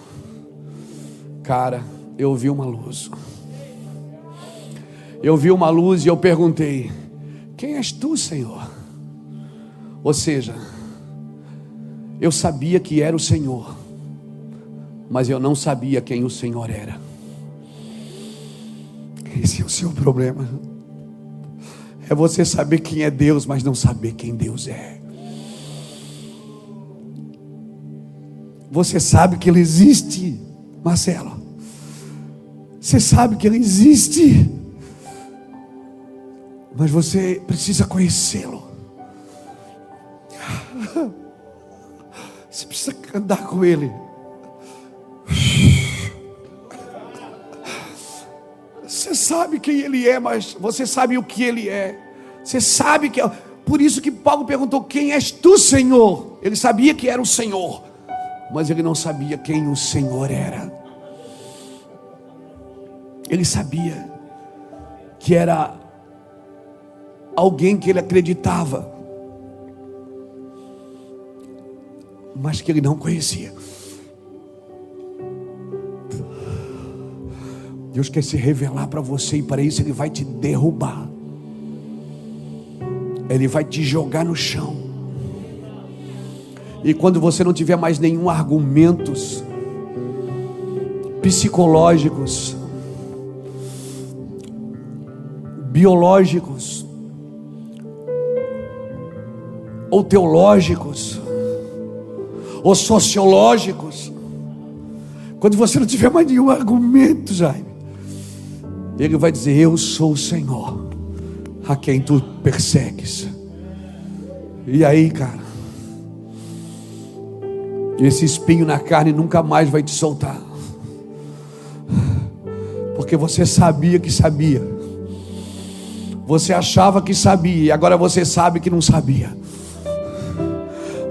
cara, eu vi uma luz. Eu vi uma luz e eu perguntei, quem és tu, Senhor? Ou seja, eu sabia que era o Senhor, mas eu não sabia quem o Senhor era. Esse é o seu problema. É você saber quem é Deus, mas não saber quem Deus é. Você sabe que Ele existe, Marcelo. Você sabe que Ele existe, mas você precisa conhecê-lo. Você precisa andar com Ele. Você sabe quem Ele é, mas você sabe o que Ele é. Você sabe que... Por isso que Paulo perguntou: quem és tu, Senhor? Ele sabia que era o Senhor, mas ele não sabia quem o Senhor era. Ele sabia que era alguém que ele acreditava, mas que ele não conhecia. Deus quer se revelar para você, e para isso Ele vai te derrubar. Ele vai te jogar no chão. E quando você não tiver mais nenhum argumentos psicológicos, biológicos ou teológicos ou sociológicos, quando você não tiver mais nenhum argumento, Jaime, Ele vai dizer: eu sou o Senhor a quem tu persegues. E aí, cara, esse espinho na carne nunca mais vai te soltar, porque você sabia que sabia. Você achava que sabia, e agora você sabe que não sabia.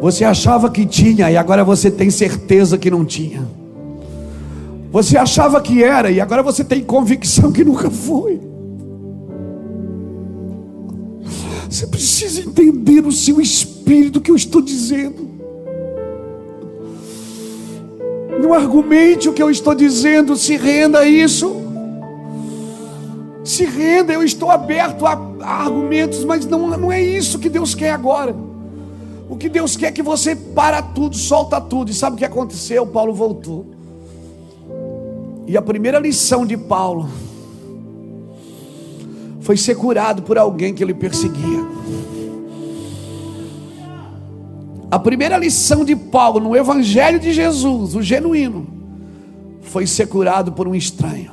Você achava que tinha, e agora você tem certeza que não tinha. Você achava que era, e agora você tem convicção que nunca foi. Você precisa entender no seu espírito o que eu estou dizendo. Não argumente o que eu estou dizendo, se renda a isso. Se renda, eu estou aberto a argumentos, mas não é isso que Deus quer agora. O que Deus quer é que você para tudo, solta tudo. E sabe o que aconteceu? Paulo voltou. E a primeira lição de Paulo foi ser curado por alguém que ele perseguia. A primeira lição de Paulo no Evangelho de Jesus, o genuíno, foi ser curado por um estranho.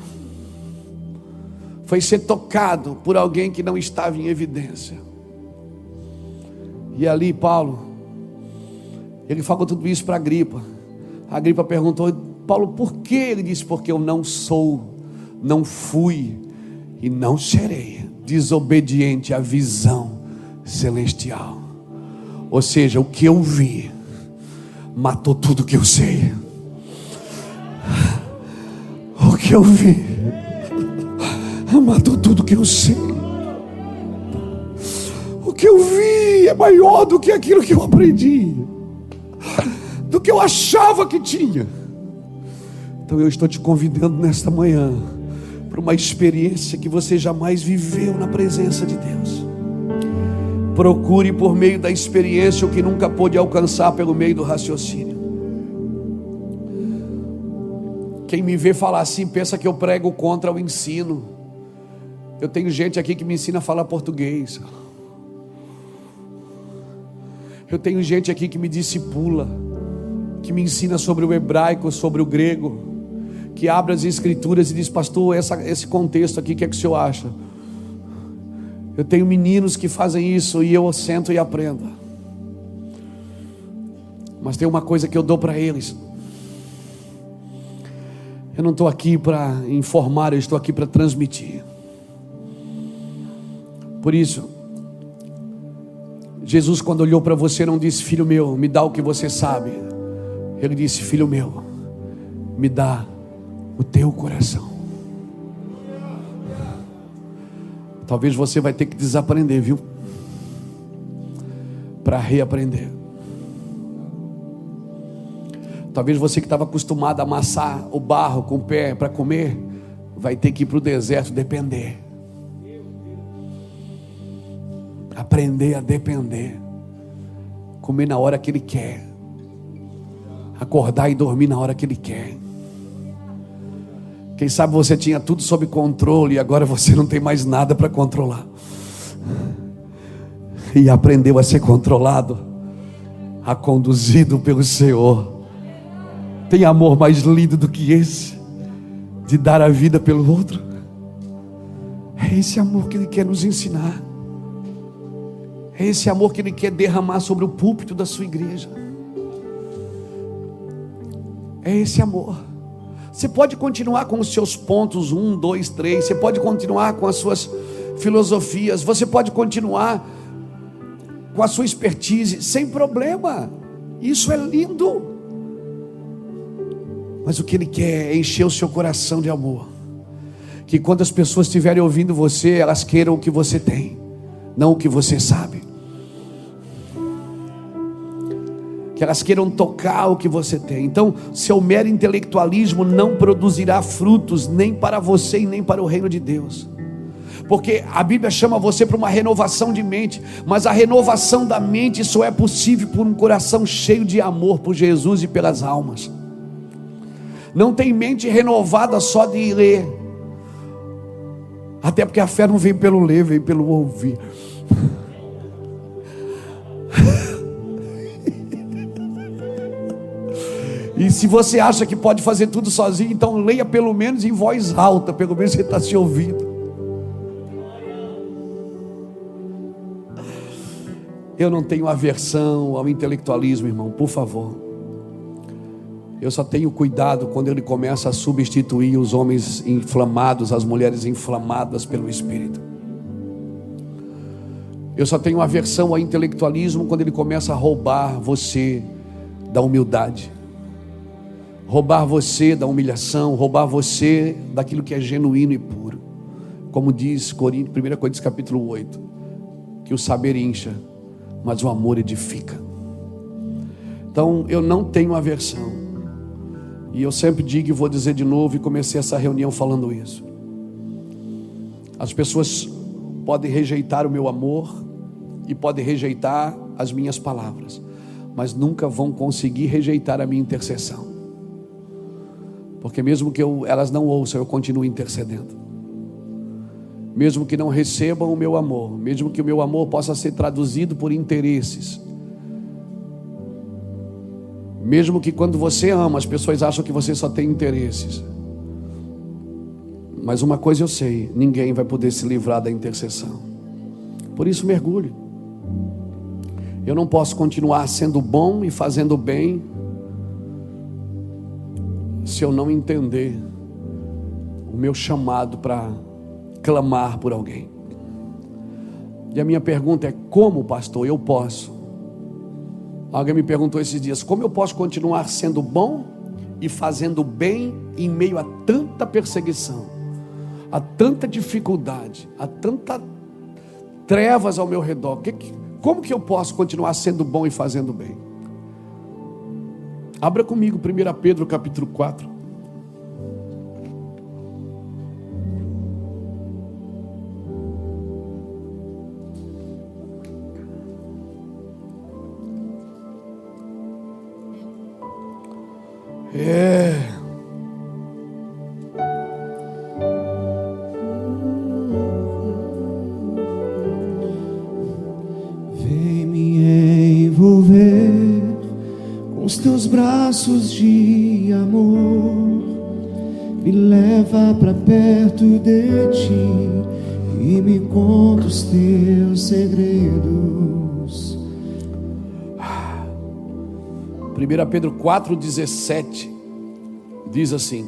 Foi ser tocado por alguém que não estava em evidência. E ali Paulo, ele falou tudo isso para Agripa. A Agripa perguntou: Paulo, por quê? Ele disse: porque eu não sou, não fui e não serei desobediente à visão celestial. Ou seja, o que eu vi matou tudo que eu sei. O que eu vi matou tudo que eu sei. O que eu vi é maior do que aquilo que eu aprendi, do que eu achava que tinha. Então eu estou te convidando nesta manhã para uma experiência que você jamais viveu na presença de Deus. Procure por meio da experiência o que nunca pôde alcançar pelo meio do raciocínio. Quem me vê falar assim pensa que eu prego contra o ensino. Eu tenho gente aqui que me ensina a falar português. Eu tenho gente aqui que me discipula, que me ensina sobre o hebraico, sobre o grego, que abre as escrituras e diz: pastor, esse contexto aqui, o que é que o senhor acha? Eu tenho meninos que fazem isso e eu sento e aprendo. Mas tem uma coisa que eu dou para eles: eu não estou aqui para informar, eu estou aqui para transmitir. Por isso, Jesus, quando olhou para você, não disse: filho meu, me dá o que você sabe. Ele disse: filho meu, me dá o teu coração. Talvez você vai ter que desaprender, viu? Para reaprender. Talvez você que estava acostumado a amassar o barro com o pé para comer, vai ter que ir para o deserto depender. Aprender a depender. Comer na hora que Ele quer. Acordar e dormir na hora que Ele quer. Quem sabe você tinha tudo sob controle e agora você não tem mais nada para controlar. E aprendeu a ser controlado, a conduzido pelo Senhor. Tem amor mais lindo do que esse, de dar a vida pelo outro? É esse amor que Ele quer nos ensinar. É esse amor que Ele quer derramar sobre o púlpito da sua igreja. É esse amor. Você pode continuar com os seus pontos 1, 2, 3. Você pode continuar com as suas filosofias. Você pode continuar com a sua expertise, sem problema. Isso é lindo. Mas o que Ele quer é encher o seu coração de amor. Que quando as pessoas estiverem ouvindo você, elas queiram o que você tem, não o que você sabe. Que elas queiram tocar o que você tem. Então, seu mero intelectualismo não produzirá frutos, nem para você e nem para o reino de Deus. Porque a Bíblia chama você para uma renovação de mente, mas a renovação da mente só é possível por um coração cheio de amor por Jesus e pelas almas. Não tem mente renovada só de ler, até porque a fé não vem pelo ler, vem pelo ouvir. E se você acha que pode fazer tudo sozinho, então leia pelo menos em voz alta, pelo menos você está se ouvindo. Eu não tenho aversão ao intelectualismo, irmão, por favor. Eu só tenho cuidado quando ele começa a substituir os homens inflamados, as mulheres inflamadas pelo Espírito. Eu só tenho aversão ao intelectualismo quando ele começa a roubar você da humildade, roubar você da humilhação, roubar você daquilo que é genuíno e puro. Como diz 1 Coríntios capítulo 8, que o saber incha, mas o amor edifica. Então eu não tenho aversão, e eu sempre digo e vou dizer de novo, e comecei essa reunião falando isso. As pessoas podem rejeitar o meu amor e podem rejeitar as minhas palavras, mas nunca vão conseguir rejeitar a minha intercessão, porque mesmo que elas não ouçam, eu continuo intercedendo. Mesmo que não recebam o meu amor, mesmo que o meu amor possa ser traduzido por interesses, mesmo que quando você ama, as pessoas acham que você só tem interesses, mas uma coisa eu sei: ninguém vai poder se livrar da intercessão. Por isso mergulhe. Eu não posso continuar sendo bom e fazendo bem se eu não entender o meu chamado para clamar por alguém. E a minha pergunta é: como, pastor, eu posso? Alguém me perguntou esses dias: como eu posso continuar sendo bom e fazendo bem em meio a tanta perseguição, a tanta dificuldade, a tanta trevas ao meu redor? Como que eu posso continuar sendo bom e fazendo bem? Abra comigo 1 Pedro capítulo 4. Vem me envolver com os teus braços de amor, me leva pra perto de ti e me conta os teus segredos. 1 Pedro 4,17 diz assim: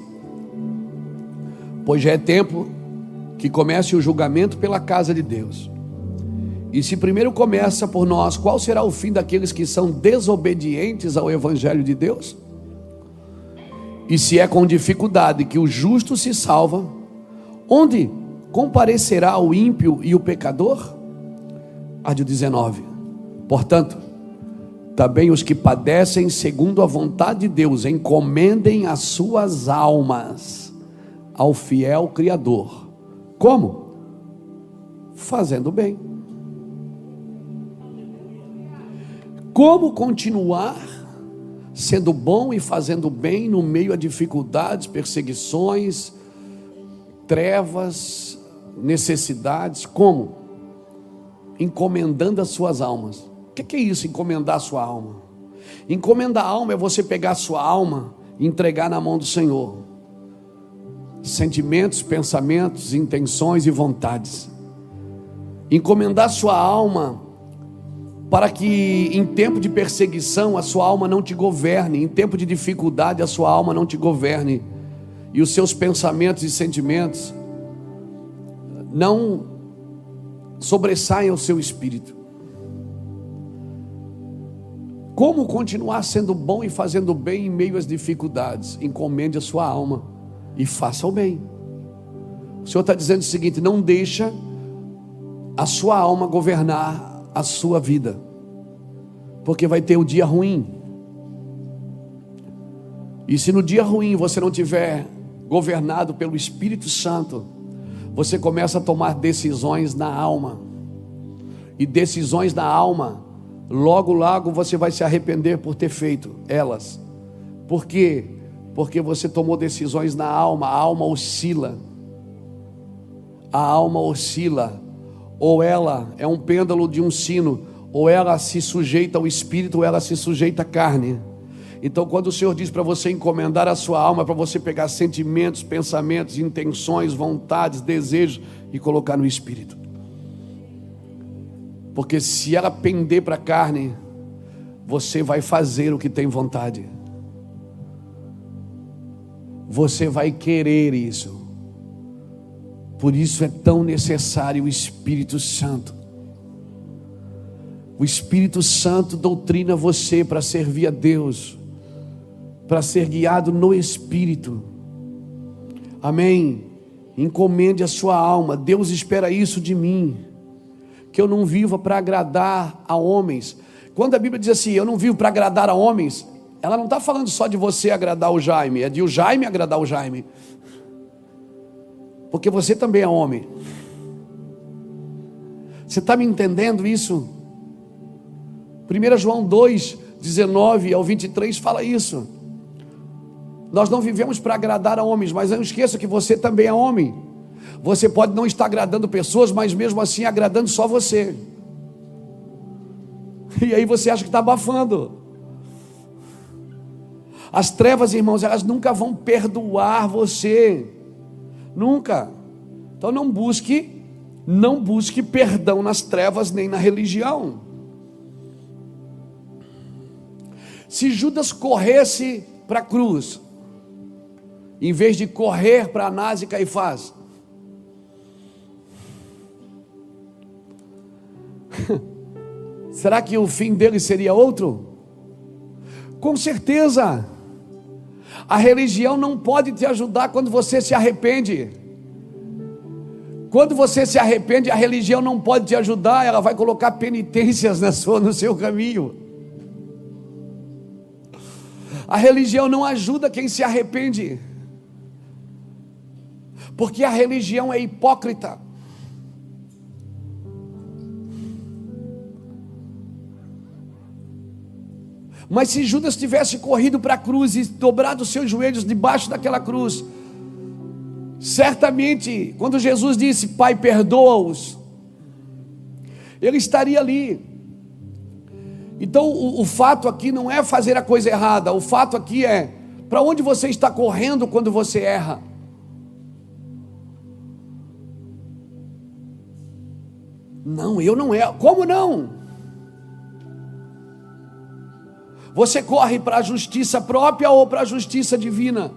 pois já é tempo que comece o julgamento pela casa de Deus. E se primeiro começa por nós, qual será o fim daqueles que são desobedientes ao Evangelho de Deus? E se é com dificuldade que o justo se salva, onde comparecerá o ímpio e o pecador? Ádio 19. Portanto, também os que padecem segundo a vontade de Deus encomendem as suas almas ao fiel Criador. Como? Fazendo bem. Como continuar sendo bom e fazendo bem no meio a dificuldades, perseguições, trevas, necessidades. Como? Encomendando as suas almas. O que é isso, encomendar a sua alma? Encomendar a alma é você pegar a sua alma e entregar na mão do Senhor. Sentimentos, pensamentos, intenções e vontades. Encomendar a sua alma para que em tempo de perseguição a sua alma não te governe, em tempo de dificuldade a sua alma não te governe, e os seus pensamentos e sentimentos não sobressaiam o seu espírito. Como continuar sendo bom e fazendo bem em meio às dificuldades? Encomende a sua alma e faça o bem. O Senhor está dizendo o seguinte: não deixa a sua alma governar a sua vida, porque vai ter o dia ruim. E se no dia ruim você não tiver governado pelo Espírito Santo, você começa a tomar decisões na alma, e decisões na alma, logo você vai se arrepender por ter feito elas. Por quê? Porque você tomou decisões na alma. A alma oscila. A alma oscila. Ou ela é um pêndulo de um sino, ou ela se sujeita ao espírito, ou ela se sujeita à carne. Então, quando o Senhor diz para você encomendar a sua alma, para você pegar sentimentos, pensamentos, intenções, vontades, desejos e colocar no espírito. Porque se ela pender para a carne, você vai fazer o que tem vontade. Você vai querer isso. Por isso é tão necessário o Espírito Santo. O Espírito Santo doutrina você para servir a Deus, para ser guiado no Espírito. Amém? Encomende a sua alma. Deus espera isso de mim, que eu não viva para agradar a homens. Quando a Bíblia diz assim, eu não vivo para agradar a homens, ela não está falando só de você agradar o Jaime, é de o Jaime agradar o Jaime, porque você também é homem. Você está me entendendo isso? 1 João 2, 19 ao 23 fala isso. Nós não vivemos para agradar a homens, mas não esqueça que você também é homem. Você pode não estar agradando pessoas, mas mesmo assim agradando só você. E aí você acha que está abafando. As trevas, irmãos, elas nunca vão perdoar você. Nunca. Então não busque perdão nas trevas nem na religião. Se Judas corresse para a cruz, em vez de correr para Anás e Caifás, será que o fim dele seria outro? Com certeza. A religião não pode te ajudar quando você se arrepende. Quando você se arrepende, a religião não pode te ajudar, ela vai colocar penitências no seu caminho. A religião não ajuda quem se arrepende, porque a religião é hipócrita. Mas se Judas tivesse corrido para a cruz e dobrado os seus joelhos debaixo daquela cruz, certamente, quando Jesus disse, Pai, perdoa-os, ele estaria ali. Então o fato aqui não é fazer a coisa errada, o fato aqui é, para onde você está correndo quando você erra? Não, eu não erro. Como não? Você corre para a justiça própria ou para a justiça divina,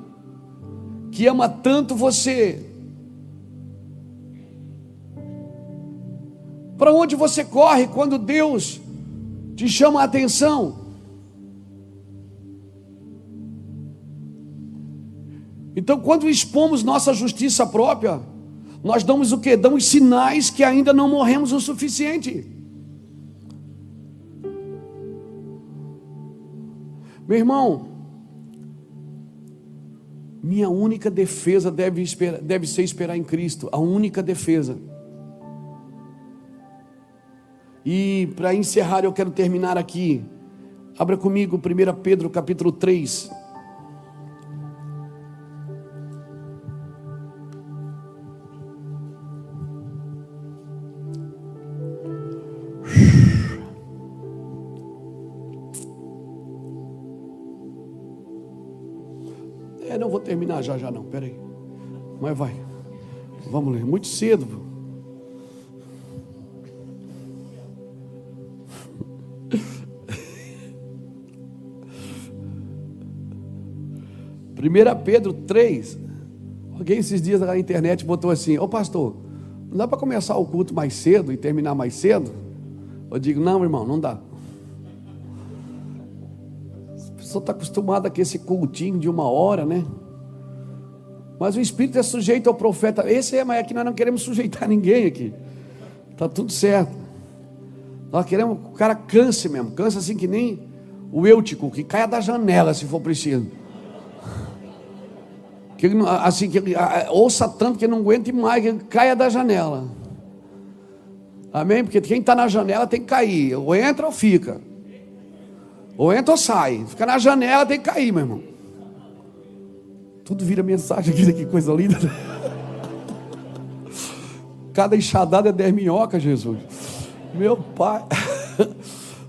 que ama tanto você? Para onde você corre quando Deus te chama a atenção? Então, quando expomos nossa justiça própria, nós damos o quê? Damos sinais que ainda não morremos o suficiente. Meu irmão, minha única defesa deve ser esperar em Cristo, a única defesa. E para encerrar, eu quero terminar aqui. Abra comigo 1 Pedro capítulo 3. terminar já não, peraí. Mas vai. Vamos ler, muito cedo. 1 Pedro 3. Alguém esses dias na internet botou assim: ô pastor, não dá para começar o culto mais cedo e terminar mais cedo? Eu digo: não, irmão, não dá. A pessoa está acostumada com esse cultinho de 1 hora, né? Mas o Espírito é sujeito ao profeta. Mas é que nós não queremos sujeitar ninguém aqui. Está tudo certo. Nós queremos que o cara canse mesmo. Cansa assim que nem o Eutico, que caia da janela se for preciso. Que ele, assim, que ele ouça tanto que ele não aguente mais, que ele caia da janela. Amém? Porque quem está na janela tem que cair. Ou entra ou fica. Ou entra ou sai. Fica na janela, tem que cair, meu irmão. Tudo vira mensagem aqui, que coisa linda. Cada enxadada é 10 minhocas, Jesus. Meu pai.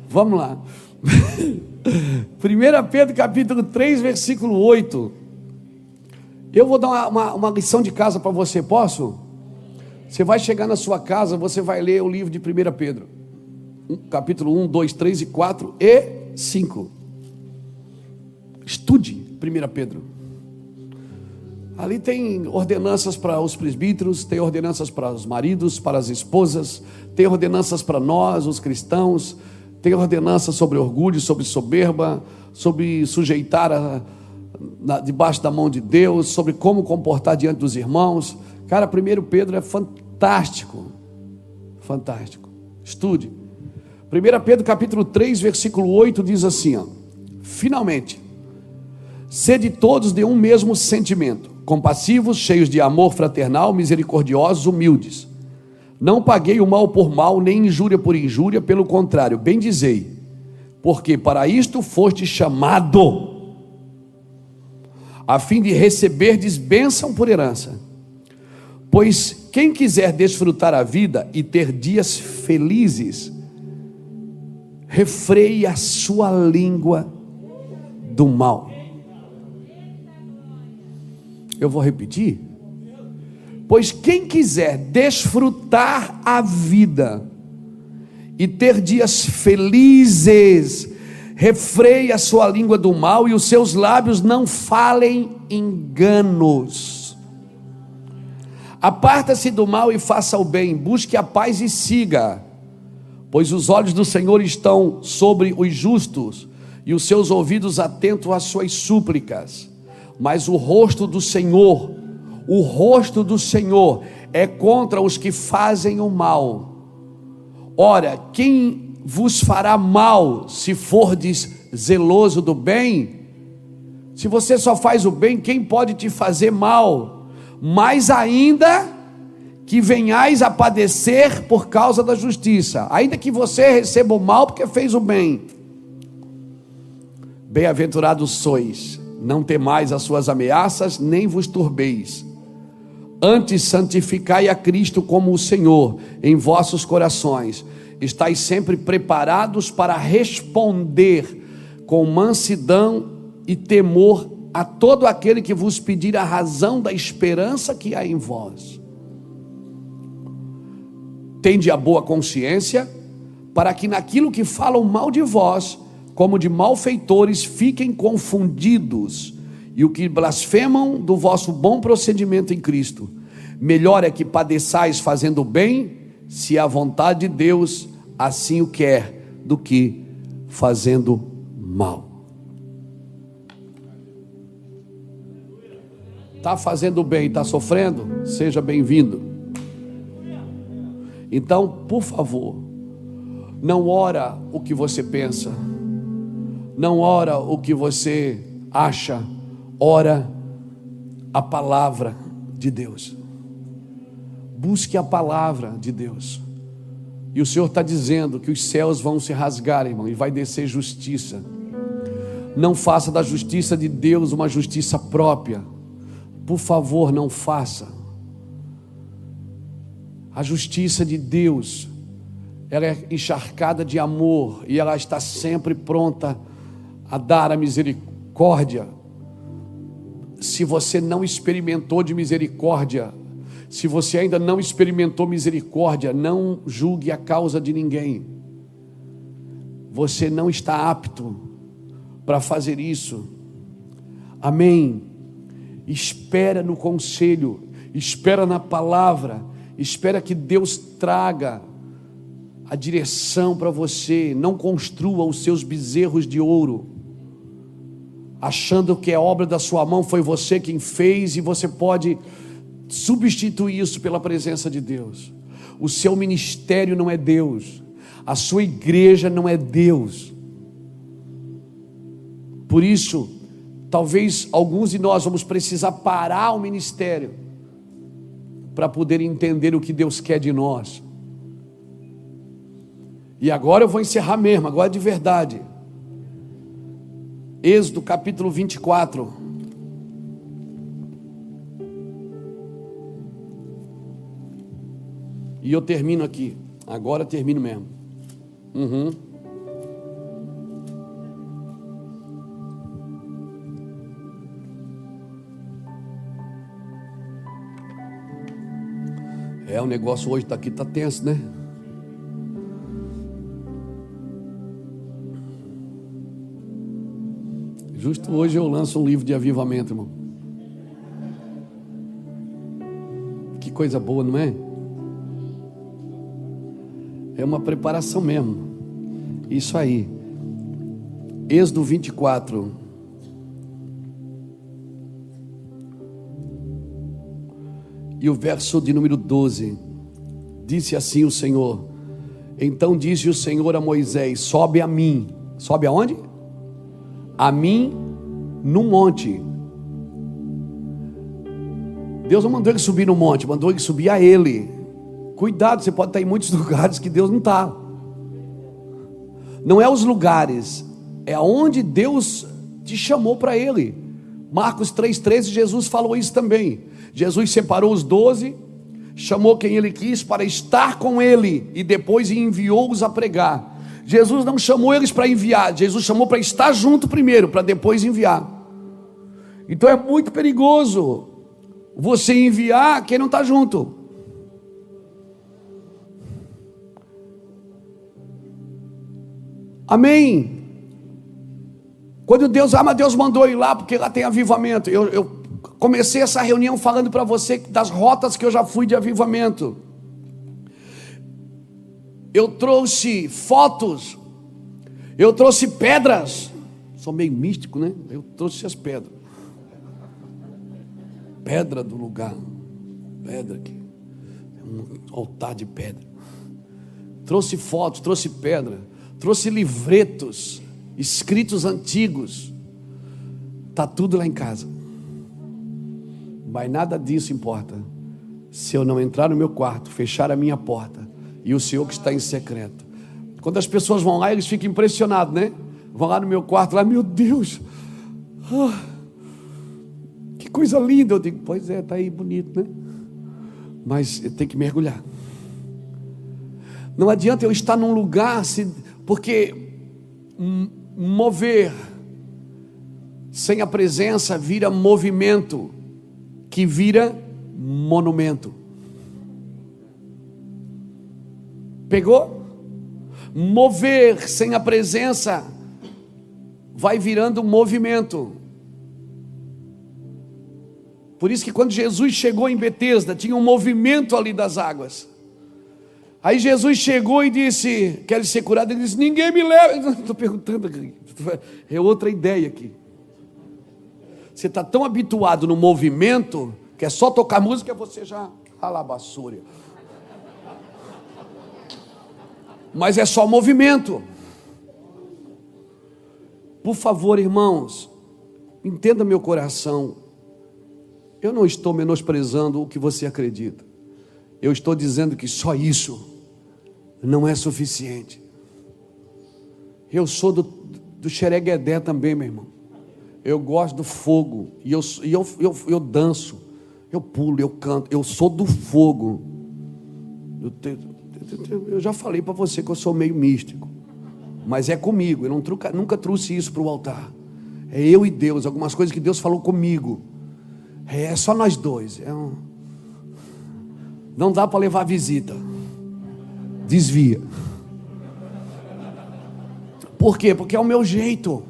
Vamos lá. 1 Pedro capítulo 3, versículo 8. Eu vou dar uma lição de casa para você, posso? Você vai chegar na sua casa, você vai ler o livro de 1 Pedro. Capítulo 1, 2, 3 e 4 e 5. Estude 1 Pedro. Ali tem ordenanças para os presbíteros, tem ordenanças para os maridos, para as esposas, tem ordenanças para nós, os cristãos, tem ordenanças sobre orgulho, sobre soberba, sobre sujeitar debaixo da mão de Deus, sobre como comportar diante dos irmãos. Cara, 1 Pedro é fantástico. Fantástico. Estude. 1 Pedro capítulo 3, versículo 8 diz assim, ó: finalmente, sede todos de um mesmo sentimento, compassivos, cheios de amor fraternal, misericordiosos, humildes. Não paguei o mal por mal, nem injúria por injúria, pelo contrário, bendizei, porque para isto foste chamado, a fim de receberdes bênção por herança. Pois quem quiser desfrutar a vida e ter dias felizes, refreie a sua língua do mal. Eu vou repetir. Pois quem quiser desfrutar a vida e ter dias felizes, refreie a sua língua do mal e os seus lábios não falem enganos. Aparta-se do mal e faça o bem, busque a paz e siga, pois os olhos do Senhor estão sobre os justos e os seus ouvidos atentos às suas súplicas. Mas o rosto do Senhor é contra os que fazem o mal. Ora, quem vos fará mal se fordes zeloso do bem? Se você só faz o bem, quem pode te fazer mal? Mais ainda que venhais a padecer por causa da justiça, ainda que você receba o mal porque fez o bem. Bem-aventurados sois, não temais as suas ameaças, nem vos turbeis. Antes santificai a Cristo como o Senhor em vossos corações. Estais sempre preparados para responder com mansidão e temor a todo aquele que vos pedir a razão da esperança que há em vós. Tende a boa consciência, para que naquilo que falam mal de vós, como de malfeitores, fiquem confundidos, e o que blasfemam do vosso bom procedimento em Cristo. Melhor é que padeçais fazendo bem, se a vontade de Deus assim o quer, do que fazendo mal. Está fazendo bem, está sofrendo? Seja bem-vindo. Então, por favor, não ora o que você pensa, não ora o que você acha, ora a palavra de Deus. Busque a palavra de Deus. E o Senhor está dizendo que os céus vão se rasgar, irmão, e vai descer justiça. Não faça da justiça de Deus uma justiça própria. Por favor, não faça. A justiça de Deus, ela é encharcada de amor, e ela está sempre pronta a dar a misericórdia, se você não experimentou de misericórdia, se você ainda não experimentou misericórdia, não julgue a causa de ninguém. Você não está apto para fazer isso. Amém. Espera no conselho, espera na palavra, espera que Deus traga a direção para você. Não construa os seus bezerros de ouro, achando que a obra da sua mão foi você quem fez, e você pode substituir isso pela presença de Deus. O seu ministério não é Deus, a sua igreja não é Deus. Por isso, talvez alguns de nós vamos precisar parar o ministério para poder entender o que Deus quer de nós. E agora eu vou encerrar mesmo, agora de verdade. Êxodo capítulo 24. E eu termino aqui. Agora termino mesmo. O negócio hoje está aqui, está tenso, né? Justo hoje eu lanço um livro de avivamento, irmão. Que coisa boa, não é? É uma preparação mesmo. Isso aí. Êxodo 24. E o verso de número 12. Disse assim o Senhor: então disse o Senhor a Moisés: sobe a mim. Sobe aonde? A mim no monte. Deus não mandou ele subir no monte, mandou ele subir a ele. Cuidado, você pode estar em muitos lugares que Deus não está. Não é os lugares, é aonde Deus te chamou para ele. Marcos 3,13, Jesus falou isso também. Jesus separou os 12, chamou quem ele quis para estar com ele, e depois enviou-os a pregar. Jesus não chamou eles para enviar, Jesus chamou para estar junto primeiro, para depois enviar. Então é muito perigoso você enviar quem não está junto. Amém. Quando Deus mandou ir lá porque lá tem avivamento. Eu comecei essa reunião falando para você das rotas que eu já fui de avivamento. Eu trouxe fotos, eu trouxe pedras. Sou meio místico, né? Eu trouxe as pedras. Pedra do lugar. Pedra aqui. Um altar de pedra. Trouxe fotos, trouxe pedra. Trouxe livretos, escritos antigos. Está tudo lá em casa. Mas nada disso importa se eu não entrar no meu quarto, fechar a minha porta, e o Senhor que está em secreto. Quando as pessoas vão lá, eles ficam impressionados, né? Vão lá no meu quarto, lá, meu Deus, que coisa linda. Eu digo, pois é, está aí bonito, né? Mas eu tenho que mergulhar. Não adianta eu estar num lugar, porque mover sem a presença vira movimento, que vira monumento. Pegou? Mover sem a presença vai virando movimento. Por isso que quando Jesus chegou em Betesda, tinha um movimento ali das águas. Aí Jesus chegou e disse: quer ser curado? Ele disse: ninguém me leva. Estou perguntando aqui, é outra ideia aqui. Você está tão habituado no movimento que é só tocar música, você já alabaçúria. Mas é só movimento. Por favor, irmãos, entenda meu coração. Eu não estou menosprezando o que você acredita. Eu estou dizendo que só isso não é suficiente. Eu sou do xereguedé também, meu irmão. Eu gosto do fogo. E eu danço. Eu pulo, eu canto. Eu sou do fogo. Eu já falei para você que eu sou meio místico. Mas é comigo. Eu nunca trouxe isso para o altar. É eu e Deus. Algumas coisas que Deus falou comigo. É só nós dois. Não dá para levar visita. Desvia. Por quê? Porque é o meu jeito.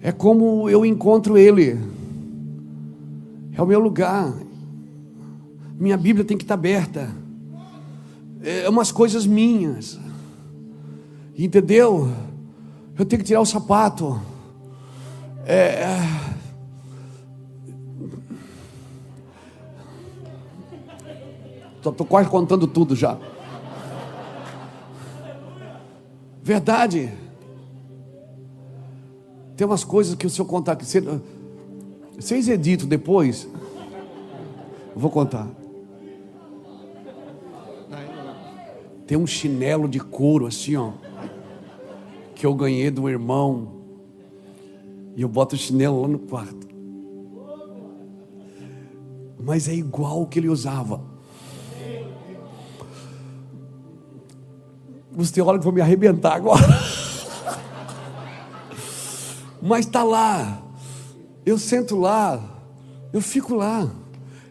É como eu encontro Ele. É o meu lugar. Minha Bíblia tem que estar aberta. É umas coisas minhas. Entendeu? Eu tenho que tirar o sapato. Estou quase contando tudo já. Verdade. Tem umas coisas que o senhor contar aqui. Vocês editam depois? Eu vou contar. Tem um chinelo de couro assim, ó, que eu ganhei do irmão. E eu boto o chinelo lá no quarto. Mas é igual o que ele usava. Os teólogos vão me arrebentar agora. Mas está lá. Eu sento lá. Eu fico lá.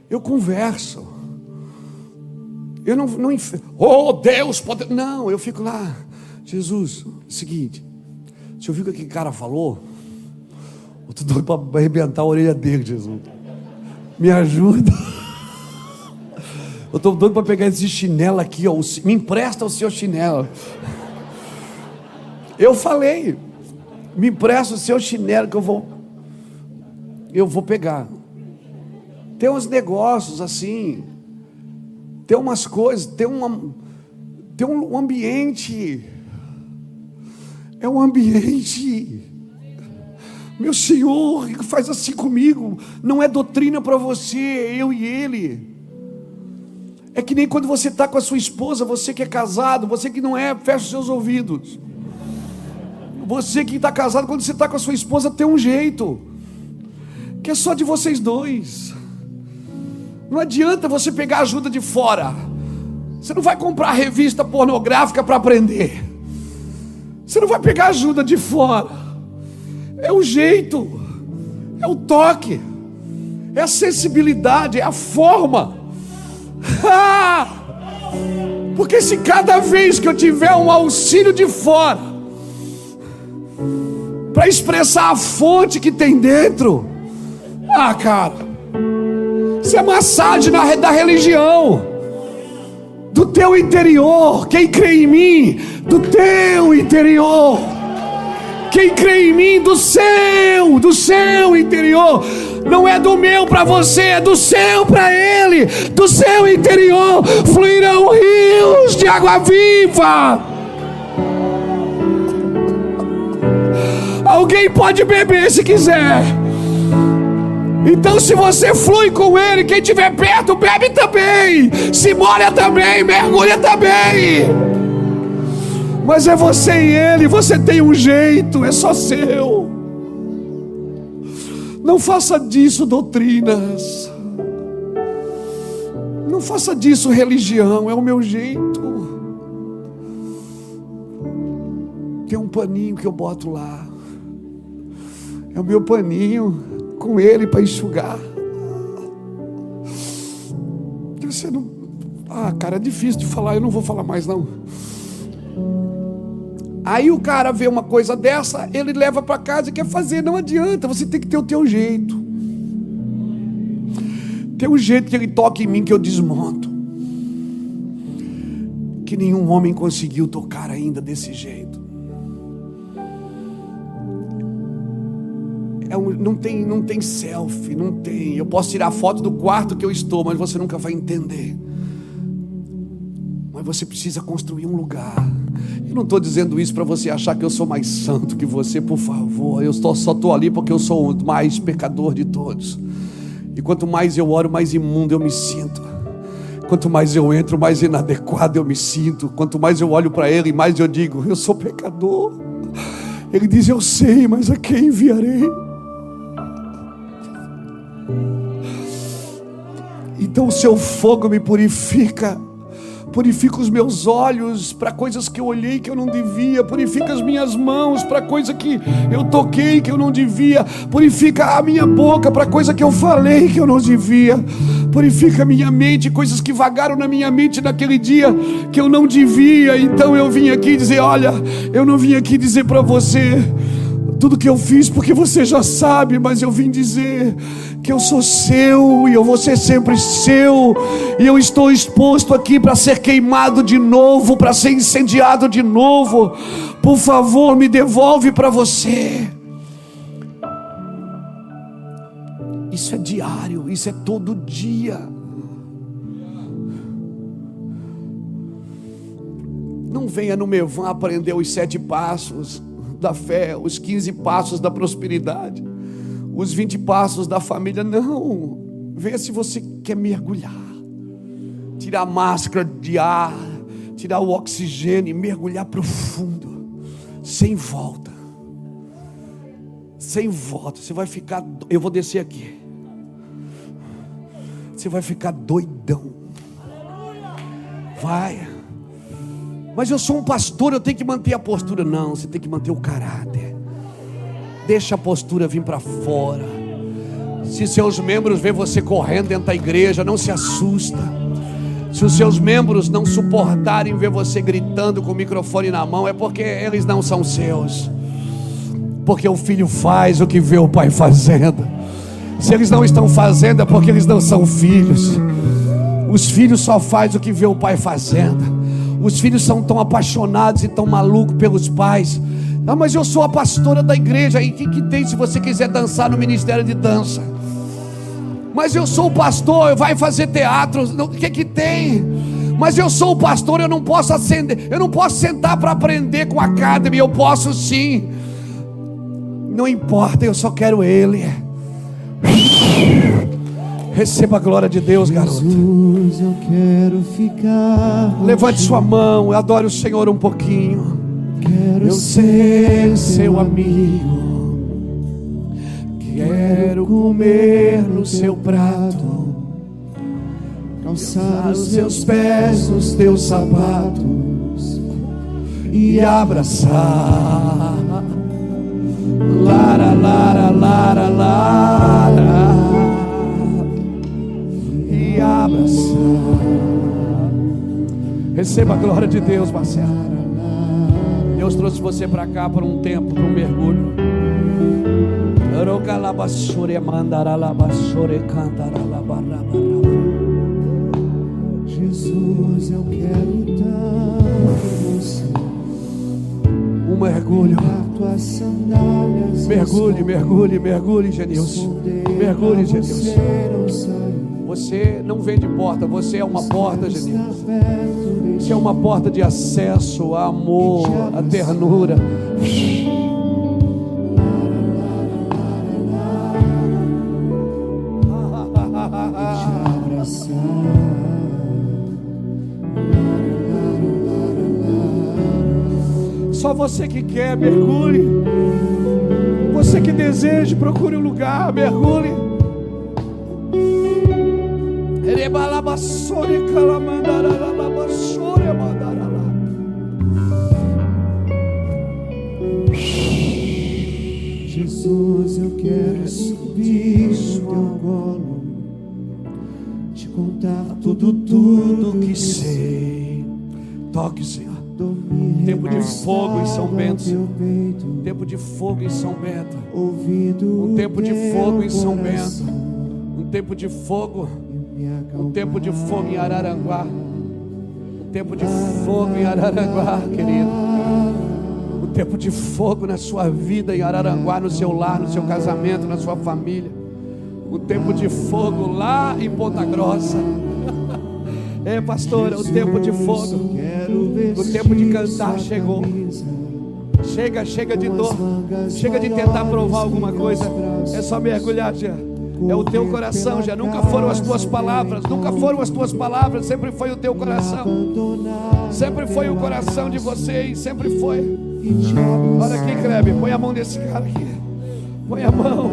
Eu converso. Eu não oh Deus, pode... Não, eu fico lá. Jesus, seguinte. Você ouviu o que aquele cara falou? Eu estou doido para arrebentar a orelha dele, Jesus. Me ajuda. Eu estou doido para pegar esse chinelo aqui, ó. Me empresta o seu chinelo. Eu falei. Me empresta o seu chinelo que eu vou pegar. Tem uns negócios assim. Tem umas coisas. Tem um ambiente. É um ambiente. Meu Senhor, faz assim comigo. Não é doutrina para você, eu e Ele. É que nem quando você está com a sua esposa, você que é casado, você que não é, fecha os seus ouvidos. Você que está casado, quando você está com a sua esposa, tem um jeito, que é só de vocês dois. Não adianta você pegar ajuda de fora. Você não vai comprar revista pornográfica para aprender. Você não vai pegar ajuda de fora. É o jeito, é o toque, é a sensibilidade, é a forma. Porque se cada vez que eu tiver um auxílio de fora para expressar a fonte que tem dentro, cara, isso é massagem da religião, do teu interior. Quem crê em mim, do teu interior. Quem crê em mim, do seu interior. Não é do meu para você, é do seu para Ele. Do seu interior fluirão rios de água viva. Alguém pode beber se quiser. Então se você flui com Ele, quem estiver perto bebe também. Se molha também, mergulha também. Mas é você e Ele, você tem um jeito, é só seu. Não faça disso doutrinas. Não faça disso religião, é o meu jeito. Tem um paninho que eu boto lá. É o meu paninho com Ele para enxugar. Você não... cara, é difícil de falar, eu não vou falar mais não. Aí o cara vê uma coisa dessa, ele leva para casa e quer fazer. Não adianta, você tem que ter o teu jeito. Tem um jeito que Ele toca em mim que eu desmonto, que nenhum homem conseguiu tocar ainda desse jeito. Não tem selfie, não tem. Eu posso tirar foto do quarto que eu estou, mas você nunca vai entender. Mas você precisa construir um lugar. Eu não estou dizendo isso para você achar que eu sou mais santo que você, por favor. Eu só estou ali porque eu sou o mais pecador de todos. E quanto mais eu oro, mais imundo eu me sinto. Quanto mais eu entro, mais inadequado eu me sinto. Quanto mais eu olho para Ele, mais eu digo, eu sou pecador. Ele diz, eu sei, mas a quem enviarei? Então o seu fogo me purifica, Purifica os meus olhos para coisas que eu olhei que eu não devia. Purifica as minhas mãos para coisa que eu toquei que eu não devia. Purifica a minha boca para coisa que eu falei que eu não devia. Purifica a minha mente, coisas que vagaram na minha mente naquele dia que eu não devia. Então eu vim aqui dizer: olha, eu não vim aqui dizer para você tudo que eu fiz porque você já sabe, mas eu vim dizer que eu sou seu e eu vou ser sempre seu, e eu estou exposto aqui para ser queimado de novo, para ser incendiado de novo. Por favor, me devolve para você. Isso é diário, isso é todo dia. Não venha no Mevan aprender os 7 passos da fé, os 15 passos da prosperidade, os 20 passos da família. Não, venha se você quer mergulhar, tirar a máscara de ar, tirar o oxigênio e mergulhar profundo, sem volta. Sem volta. Você vai ficar, eu vou descer aqui, você vai ficar doidão. Vai. Mas eu sou um pastor, eu tenho que manter a postura. Não, você tem que manter o caráter. Deixa a postura vir para fora. Se seus membros veem você correndo dentro da igreja, não se assusta. Se os seus membros não suportarem ver você gritando com o microfone na mão, é porque eles não são seus. Porque o filho faz o que vê o pai fazendo. Se eles não estão fazendo, é porque eles não são filhos. Os filhos só fazem o que vê o pai fazendo. Os filhos são tão apaixonados e tão malucos pelos pais. Ah, mas eu sou a pastora da igreja. E o que tem se você quiser dançar no ministério de dança? Mas eu sou o pastor, vai fazer teatro. O que tem? Mas eu sou o pastor, eu não posso acender, eu não posso sentar para aprender com a Academy. Eu posso sim. Não importa, eu só quero Ele. Receba a glória de Deus, garoto. Jesus, eu quero ficar. Levante sua mão, adore o Senhor um pouquinho. Quero ser seu amigo. Quero comer no seu prato, calçar os seus pés nos teus sapatos e abraçar. Lara, lara, lara, lara. E abraçar. Receba a glória de Deus, Marcelo. Deus trouxe você para cá por um tempo, para um mergulho. Jesus, eu quero tanto você. Um mergulho. Tuas sandálias, mergulhe, mergulhe, mergulhe, Genilson. Mergulhe, Genilson. Você não vem de porta, você é uma porta, Genilson. Você é uma porta de acesso a amor, a ternura. Só você que quer, mergulhe. Você que deseja, procure um lugar, mergulhe. Jesus, eu quero subir no teu colo, te contar tudo que sei. Toque, Senhor. Tempo de fogo em São Bento. Tempo de fogo em São Bento. Um tempo de fogo em São Bento. Um tempo de fogo. Um tempo de fogo em Araranguá. Um tempo de fogo em Araranguá, querido. Um tempo de fogo na sua vida em Araranguá, no seu lar, no seu casamento, na sua família. Um tempo de fogo lá em Ponta Grossa. É, pastora, o tempo de fogo, o tempo de cantar chegou. Chega de dor, chega de tentar provar alguma coisa. É só mergulhar já. É o teu coração já. Nunca foram as tuas palavras, nunca foram as tuas palavras. Sempre foi o teu coração. Sempre foi o coração de vocês, sempre foi. Olha aqui, Kleber, põe a mão nesse cara aqui. Põe a mão,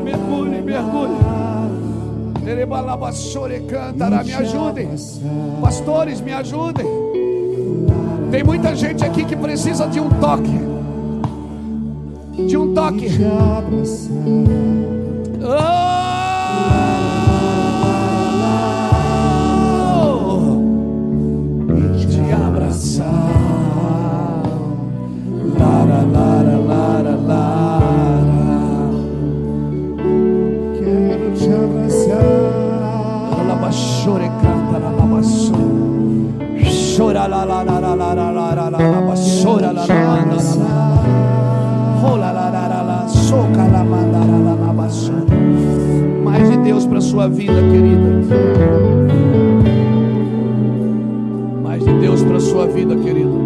mergulhe, mergulhe. Me ajudem. Pastores, me ajudem. Tem muita gente aqui que precisa de um toque. De um toque. Te abraçar. Lara, lara, lara, lara. Quero te abraçar. Alabachore canta la labaço. Chora la la la la la la la la la chora la la manda la. Rola la la la la soca la manda la la labaço. Mais de Deus para sua vida, querida. Mais de Deus para sua vida, querido.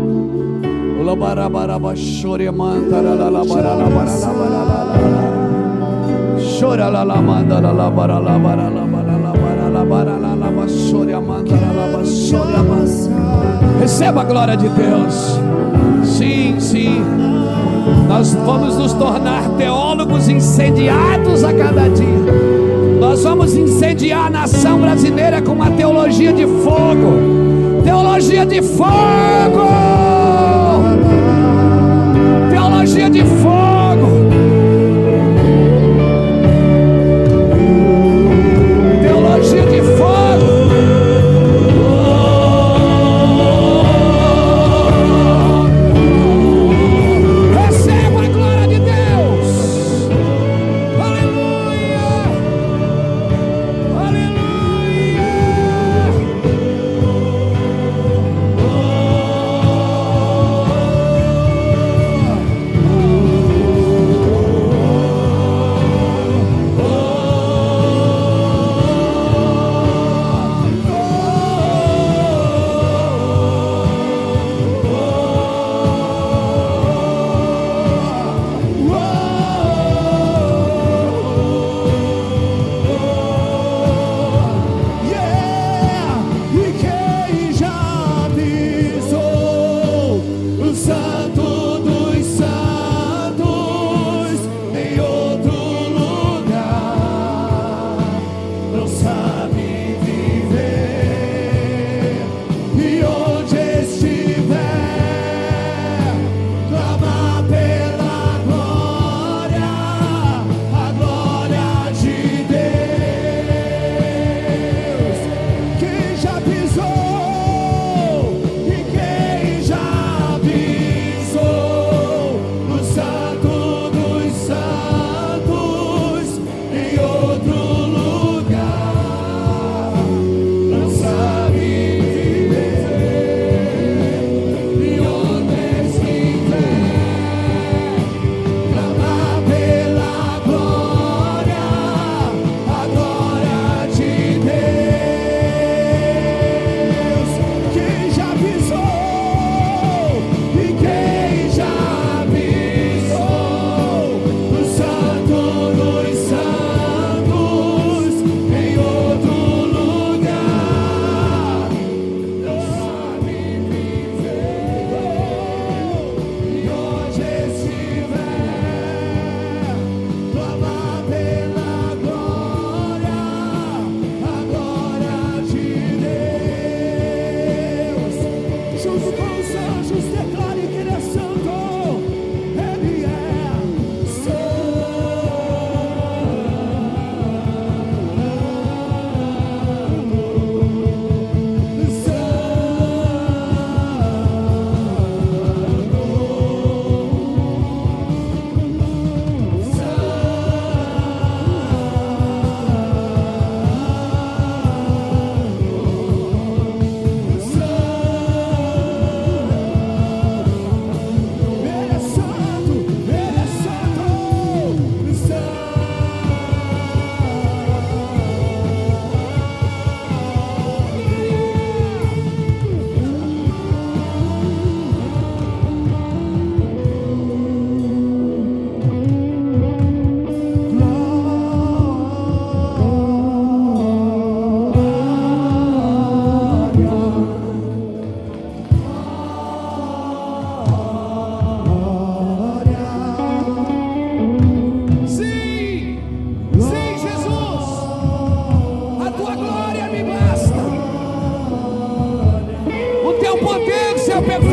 Ola barabaraba chore manda la la la bara la bara la bara la la. Chora la la manda la la bara la bara la bara la bara la bara la la basore amanda la la basore amanda. Receba a glória de Deus. Sim, sim. Nós vamos nos tornar teólogos incendiados a cada dia. Nós vamos incendiar a nação brasileira com uma teologia de fogo. Teologia de fogo. Teologia de fogo. Teologia de fogo.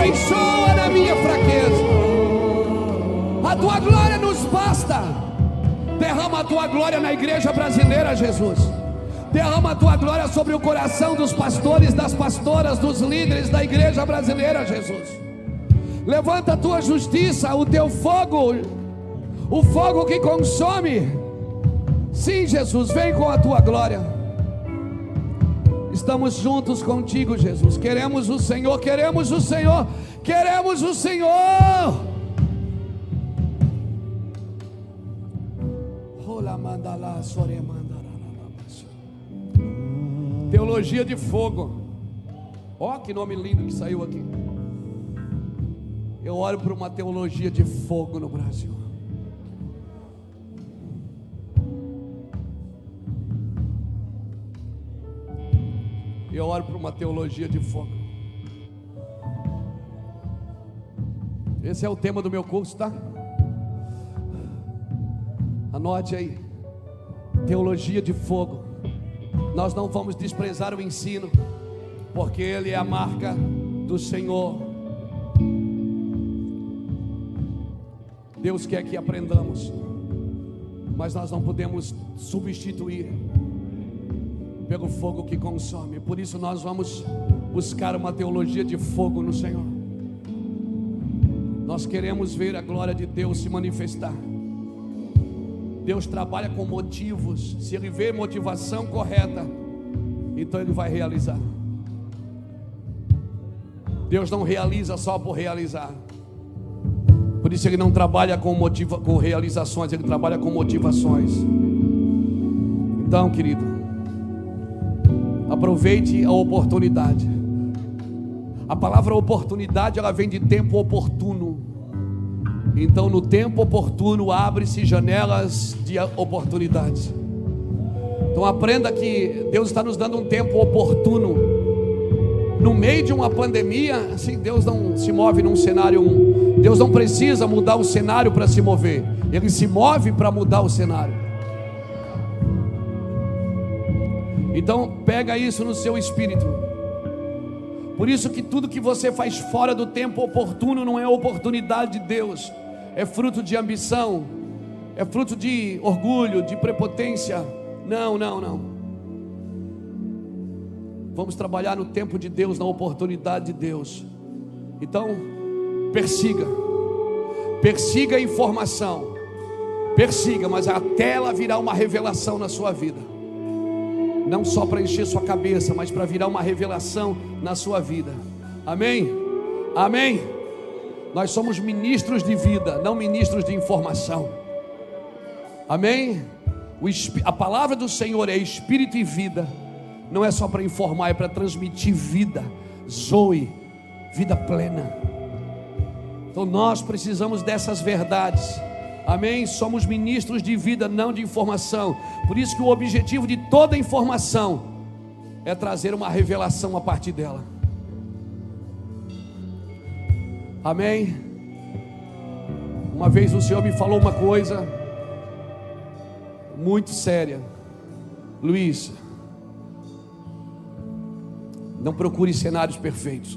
aperfeiçoa na minha fraqueza. A tua glória nos basta. Derrama a tua glória na igreja brasileira, Jesus. Derrama a tua glória sobre o coração dos pastores, das pastoras, dos líderes da igreja brasileira, Jesus. Levanta a tua justiça, o teu fogo, o fogo que consome. Sim, Jesus, vem com a tua glória. Estamos juntos contigo, Jesus. Queremos o Senhor, queremos o Senhor, queremos o Senhor. Teologia de fogo. Ó, que nome lindo que saiu aqui. Eu oro por uma teologia de fogo no Brasil. Eu oro por uma teologia de fogo. Esse é o tema do meu curso, tá? Anote aí. Teologia de fogo. Nós não vamos desprezar o ensino, porque ele é a marca do Senhor. Deus quer que aprendamos, mas nós não podemos substituir pelo fogo que consome. Por isso nós vamos buscar uma teologia de fogo no Senhor. Nós queremos ver a glória de Deus se manifestar. Deus trabalha com motivos. Se Ele vê motivação correta, então Ele vai realizar. Deus não realiza só por realizar. Por isso Ele não trabalha com realizações, Ele trabalha com motivações. Então, querido, aproveite a oportunidade. A palavra oportunidade, ela vem de tempo oportuno. Então, no tempo oportuno, abre-se janelas de oportunidades. Então, aprenda que Deus está nos dando um tempo oportuno. No meio de uma pandemia, assim, Deus não se move num cenário. Deus não precisa mudar o cenário para se mover. Ele se move para mudar o cenário. Então, pega isso no seu espírito. Por isso que tudo que você faz fora do tempo oportuno não é oportunidade de Deus. É fruto de ambição, é fruto de orgulho, de prepotência. Não. Vamos trabalhar no tempo de Deus, na oportunidade de Deus. Então, persiga a informação, mas até ela virar uma revelação na sua vida. Não só para encher sua cabeça, mas para virar uma revelação na sua vida. Amém? Amém? Nós somos ministros de vida, não ministros de informação. Amém? A palavra do Senhor é espírito e vida. Não é só para informar, é para transmitir vida, zoe, vida plena. Então nós precisamos dessas verdades. Amém? Somos ministros de vida, não de informação. Por isso que o objetivo de toda informação é trazer uma revelação a partir dela. Amém? Uma vez o Senhor me falou uma coisa muito séria. Luiz, não procure cenários perfeitos.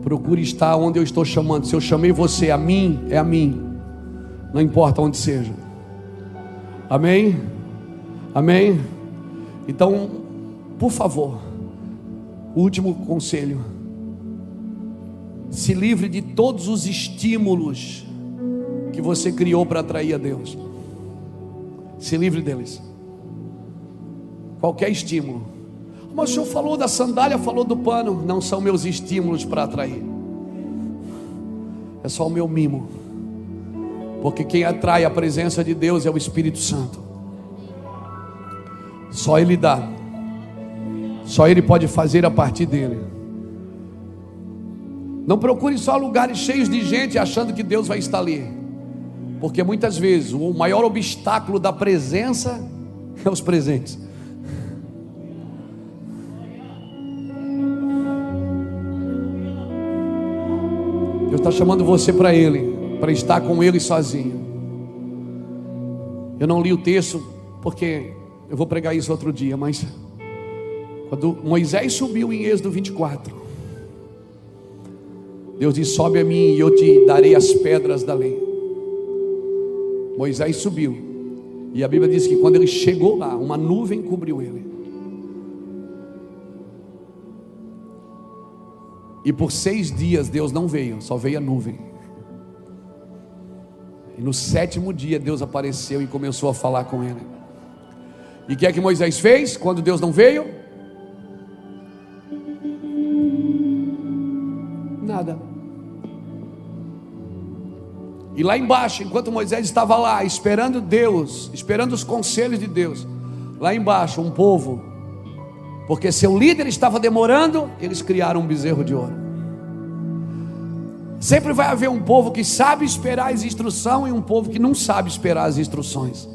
Procure estar onde eu estou chamando. Se eu chamei você a mim, é a mim. Não importa onde seja. Amém? Amém? Então, por favor, último conselho: se livre de todos os estímulos que você criou para atrair a Deus. Se livre deles. Qualquer estímulo. Mas o Senhor falou da sandália, falou do pano. Não são meus estímulos para atrair. É só o meu mimo. Porque quem atrai a presença de Deus é o Espírito Santo. Só Ele dá. Só Ele pode fazer a partir dele. Não procure só lugares cheios de gente achando que Deus vai estar ali. Porque muitas vezes o maior obstáculo da presença é os presentes. Deus está chamando você para Ele, para estar com Ele sozinho. Eu não li o texto porque eu vou pregar isso outro dia, mas Quando Moisés subiu em Êxodo 24, Deus disse: sobe a mim e eu te darei as pedras da lei. Moisés subiu, e a Bíblia diz que quando ele chegou lá, uma nuvem cobriu ele. E por 6 dias Deus não veio, só veio a nuvem. E no 7º dia Deus apareceu e começou a falar com ele. E o que é que Moisés fez quando Deus não veio? Nada. E lá embaixo, enquanto Moisés estava lá, esperando Deus, esperando os conselhos de Deus, lá embaixo um povo, porque seu líder estava demorando, eles criaram um bezerro de ouro. Sempre vai haver um povo que sabe esperar as instruções e um povo que não sabe esperar as instruções.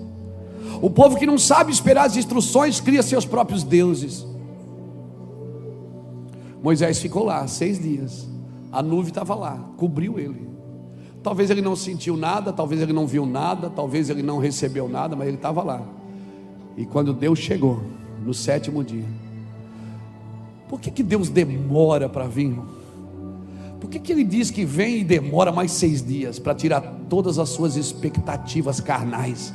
O povo que não sabe esperar as instruções cria seus próprios deuses. Moisés ficou lá 6 dias, a nuvem estava lá, cobriu ele. Talvez ele não sentiu nada, talvez ele não viu nada, talvez ele não recebeu nada, mas ele estava lá. E quando Deus chegou no 7º dia, por que Deus demora para vir? Por que Ele diz que vem e demora mais 6 dias para tirar todas as suas expectativas carnais?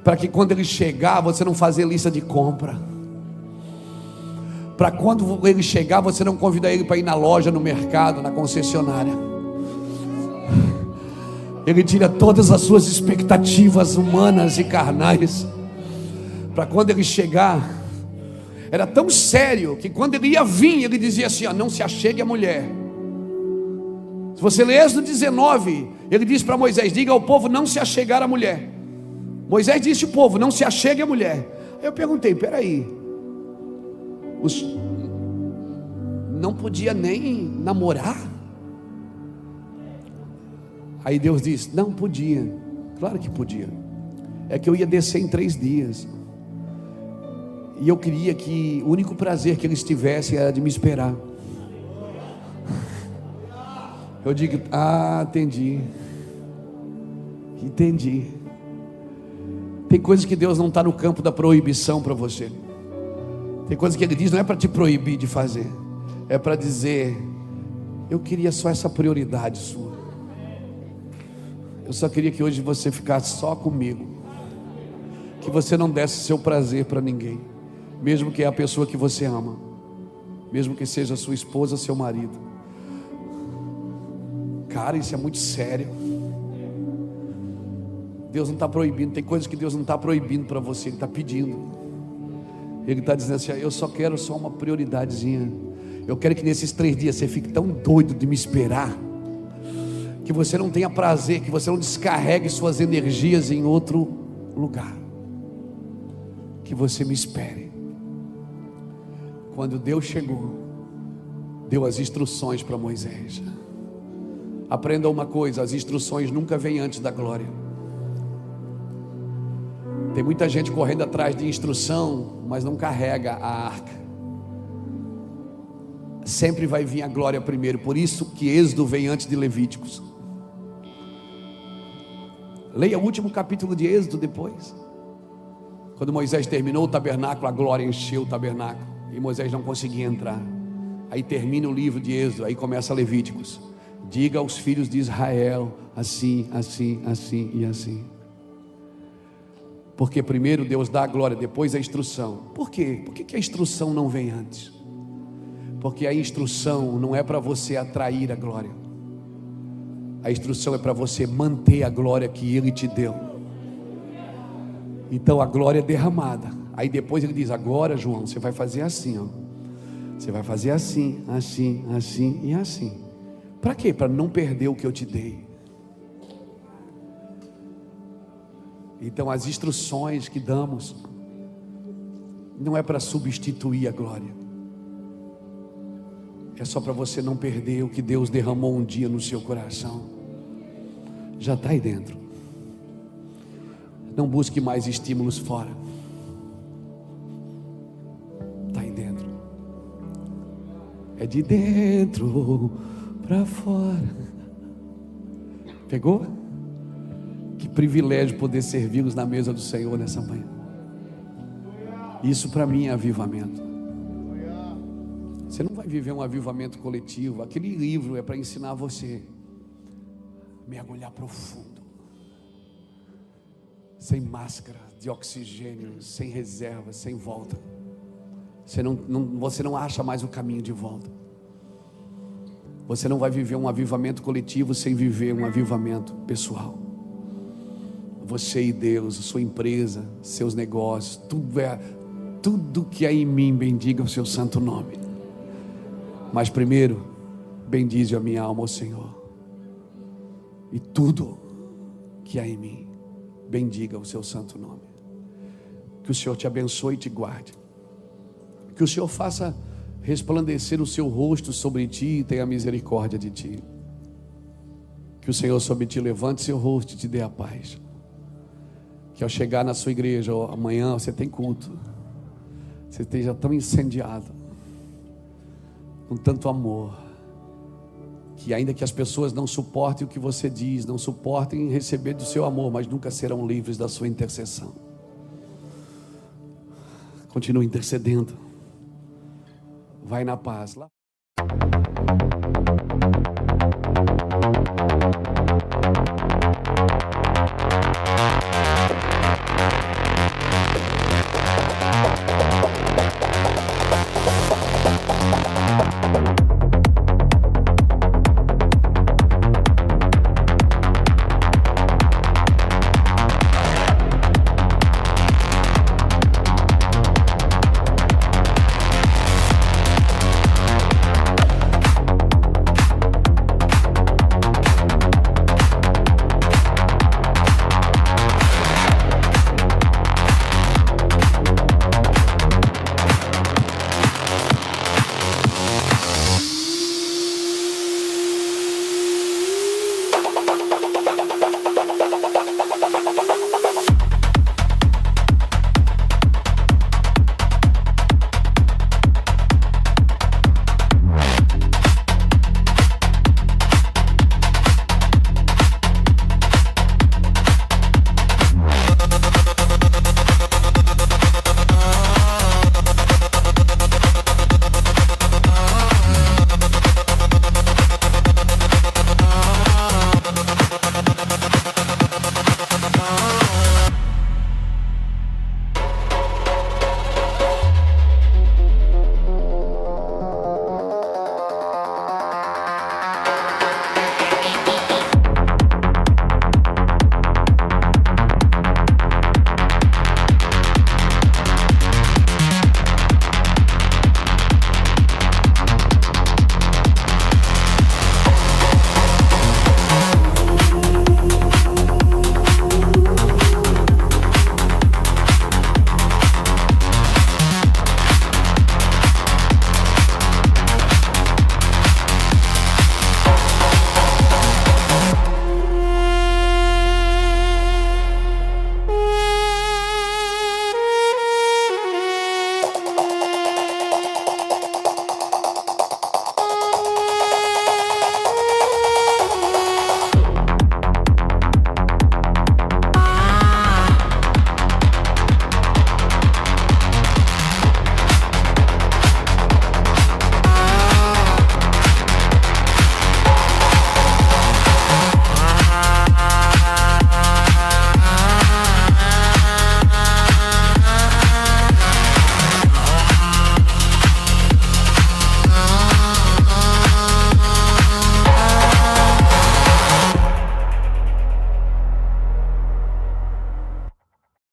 Para que quando Ele chegar, você não fazer lista de compra. Para quando Ele chegar, você não convidar Ele para ir na loja, no mercado, na concessionária. Ele tira todas as suas expectativas humanas e carnais. Para quando Ele chegar, era tão sério que quando Ele ia vir, Ele dizia assim: ó, não se achegue a mulher. Se você ler Êxodo 19, Ele diz para Moisés: diga ao povo não se achegar a mulher. Moisés disse ao povo: não se achegue a mulher. Aí eu perguntei: peraí, não podia nem namorar? Aí Deus disse: não podia. Claro que podia. É que eu ia descer em 3 dias. E eu queria que o único prazer que eles tivessem era de me esperar. Eu digo: entendi. Entendi. Tem coisas que Deus não está no campo da proibição para você. Tem coisas que Ele diz não é para te proibir de fazer, é para dizer: eu queria só essa prioridade sua. Eu só queria que hoje você ficasse só comigo, que você não desse seu prazer para ninguém, mesmo que é a pessoa que você ama, mesmo que seja sua esposa, seu marido. Cara, isso é muito sério. Deus não está proibindo. Tem coisas que Deus não está proibindo para você, Ele está pedindo. Ele está dizendo assim: eu só quero só uma prioridadezinha. Eu quero que nesses 3 dias você fique tão doido de me esperar, que você não tenha prazer, que você não descarregue suas energias em outro lugar. Que você me espere. Quando Deus chegou, deu as instruções para Moisés. Aprenda uma coisa: as instruções nunca vêm antes da glória. Tem muita gente correndo atrás de instrução, mas não carrega a arca. Sempre vai vir a glória primeiro. Por isso que Êxodo vem antes de Levíticos. Leia o último capítulo de Êxodo depois. Quando Moisés terminou o tabernáculo, a glória encheu o tabernáculo e Moisés não conseguia entrar. Aí termina o livro de Êxodo, aí começa Levíticos. Diga aos filhos de Israel assim, assim, assim e assim. Porque primeiro Deus dá a glória, depois a instrução. Por quê? Por que a instrução não vem antes? Porque a instrução não é para você atrair a glória. A instrução é para você manter a glória que Ele te deu. Então a glória é derramada. Aí depois Ele diz: agora, João, você vai fazer assim, ó. Você vai fazer assim, assim, assim e assim. Para quê? Para não perder o que eu te dei. Então as instruções que damos não é para substituir a glória. É só para você não perder o que Deus derramou um dia no seu coração. Já está aí dentro. Não busque mais estímulos fora. Está aí dentro. É de dentro para fora. Pegou? Que privilégio poder servi-los na mesa do Senhor nessa manhã. Isso para mim é avivamento. Você não vai viver um avivamento coletivo. Aquele livro é para ensinar você a mergulhar profundo, sem máscara de oxigênio, sem reserva, sem volta. Você não acha mais o caminho de volta. Você não vai viver um avivamento coletivo sem viver um avivamento pessoal. Você e Deus, sua empresa, seus negócios, tudo que há em mim, bendiga o seu santo nome. Mas primeiro, bendize a minha alma ao Senhor. E tudo que há em mim, bendiga o seu santo nome. Que o Senhor te abençoe e te guarde. Que o Senhor faça resplandecer o seu rosto sobre ti e tenha misericórdia de ti. Que o Senhor sobre ti levante seu rosto e te dê a paz. Que ao chegar na sua igreja amanhã, você tem culto, você esteja tão incendiado, com tanto amor, que ainda que as pessoas não suportem o que você diz, não suportem receber do seu amor, mas nunca serão livres da sua intercessão. Continue intercedendo. Vai na paz.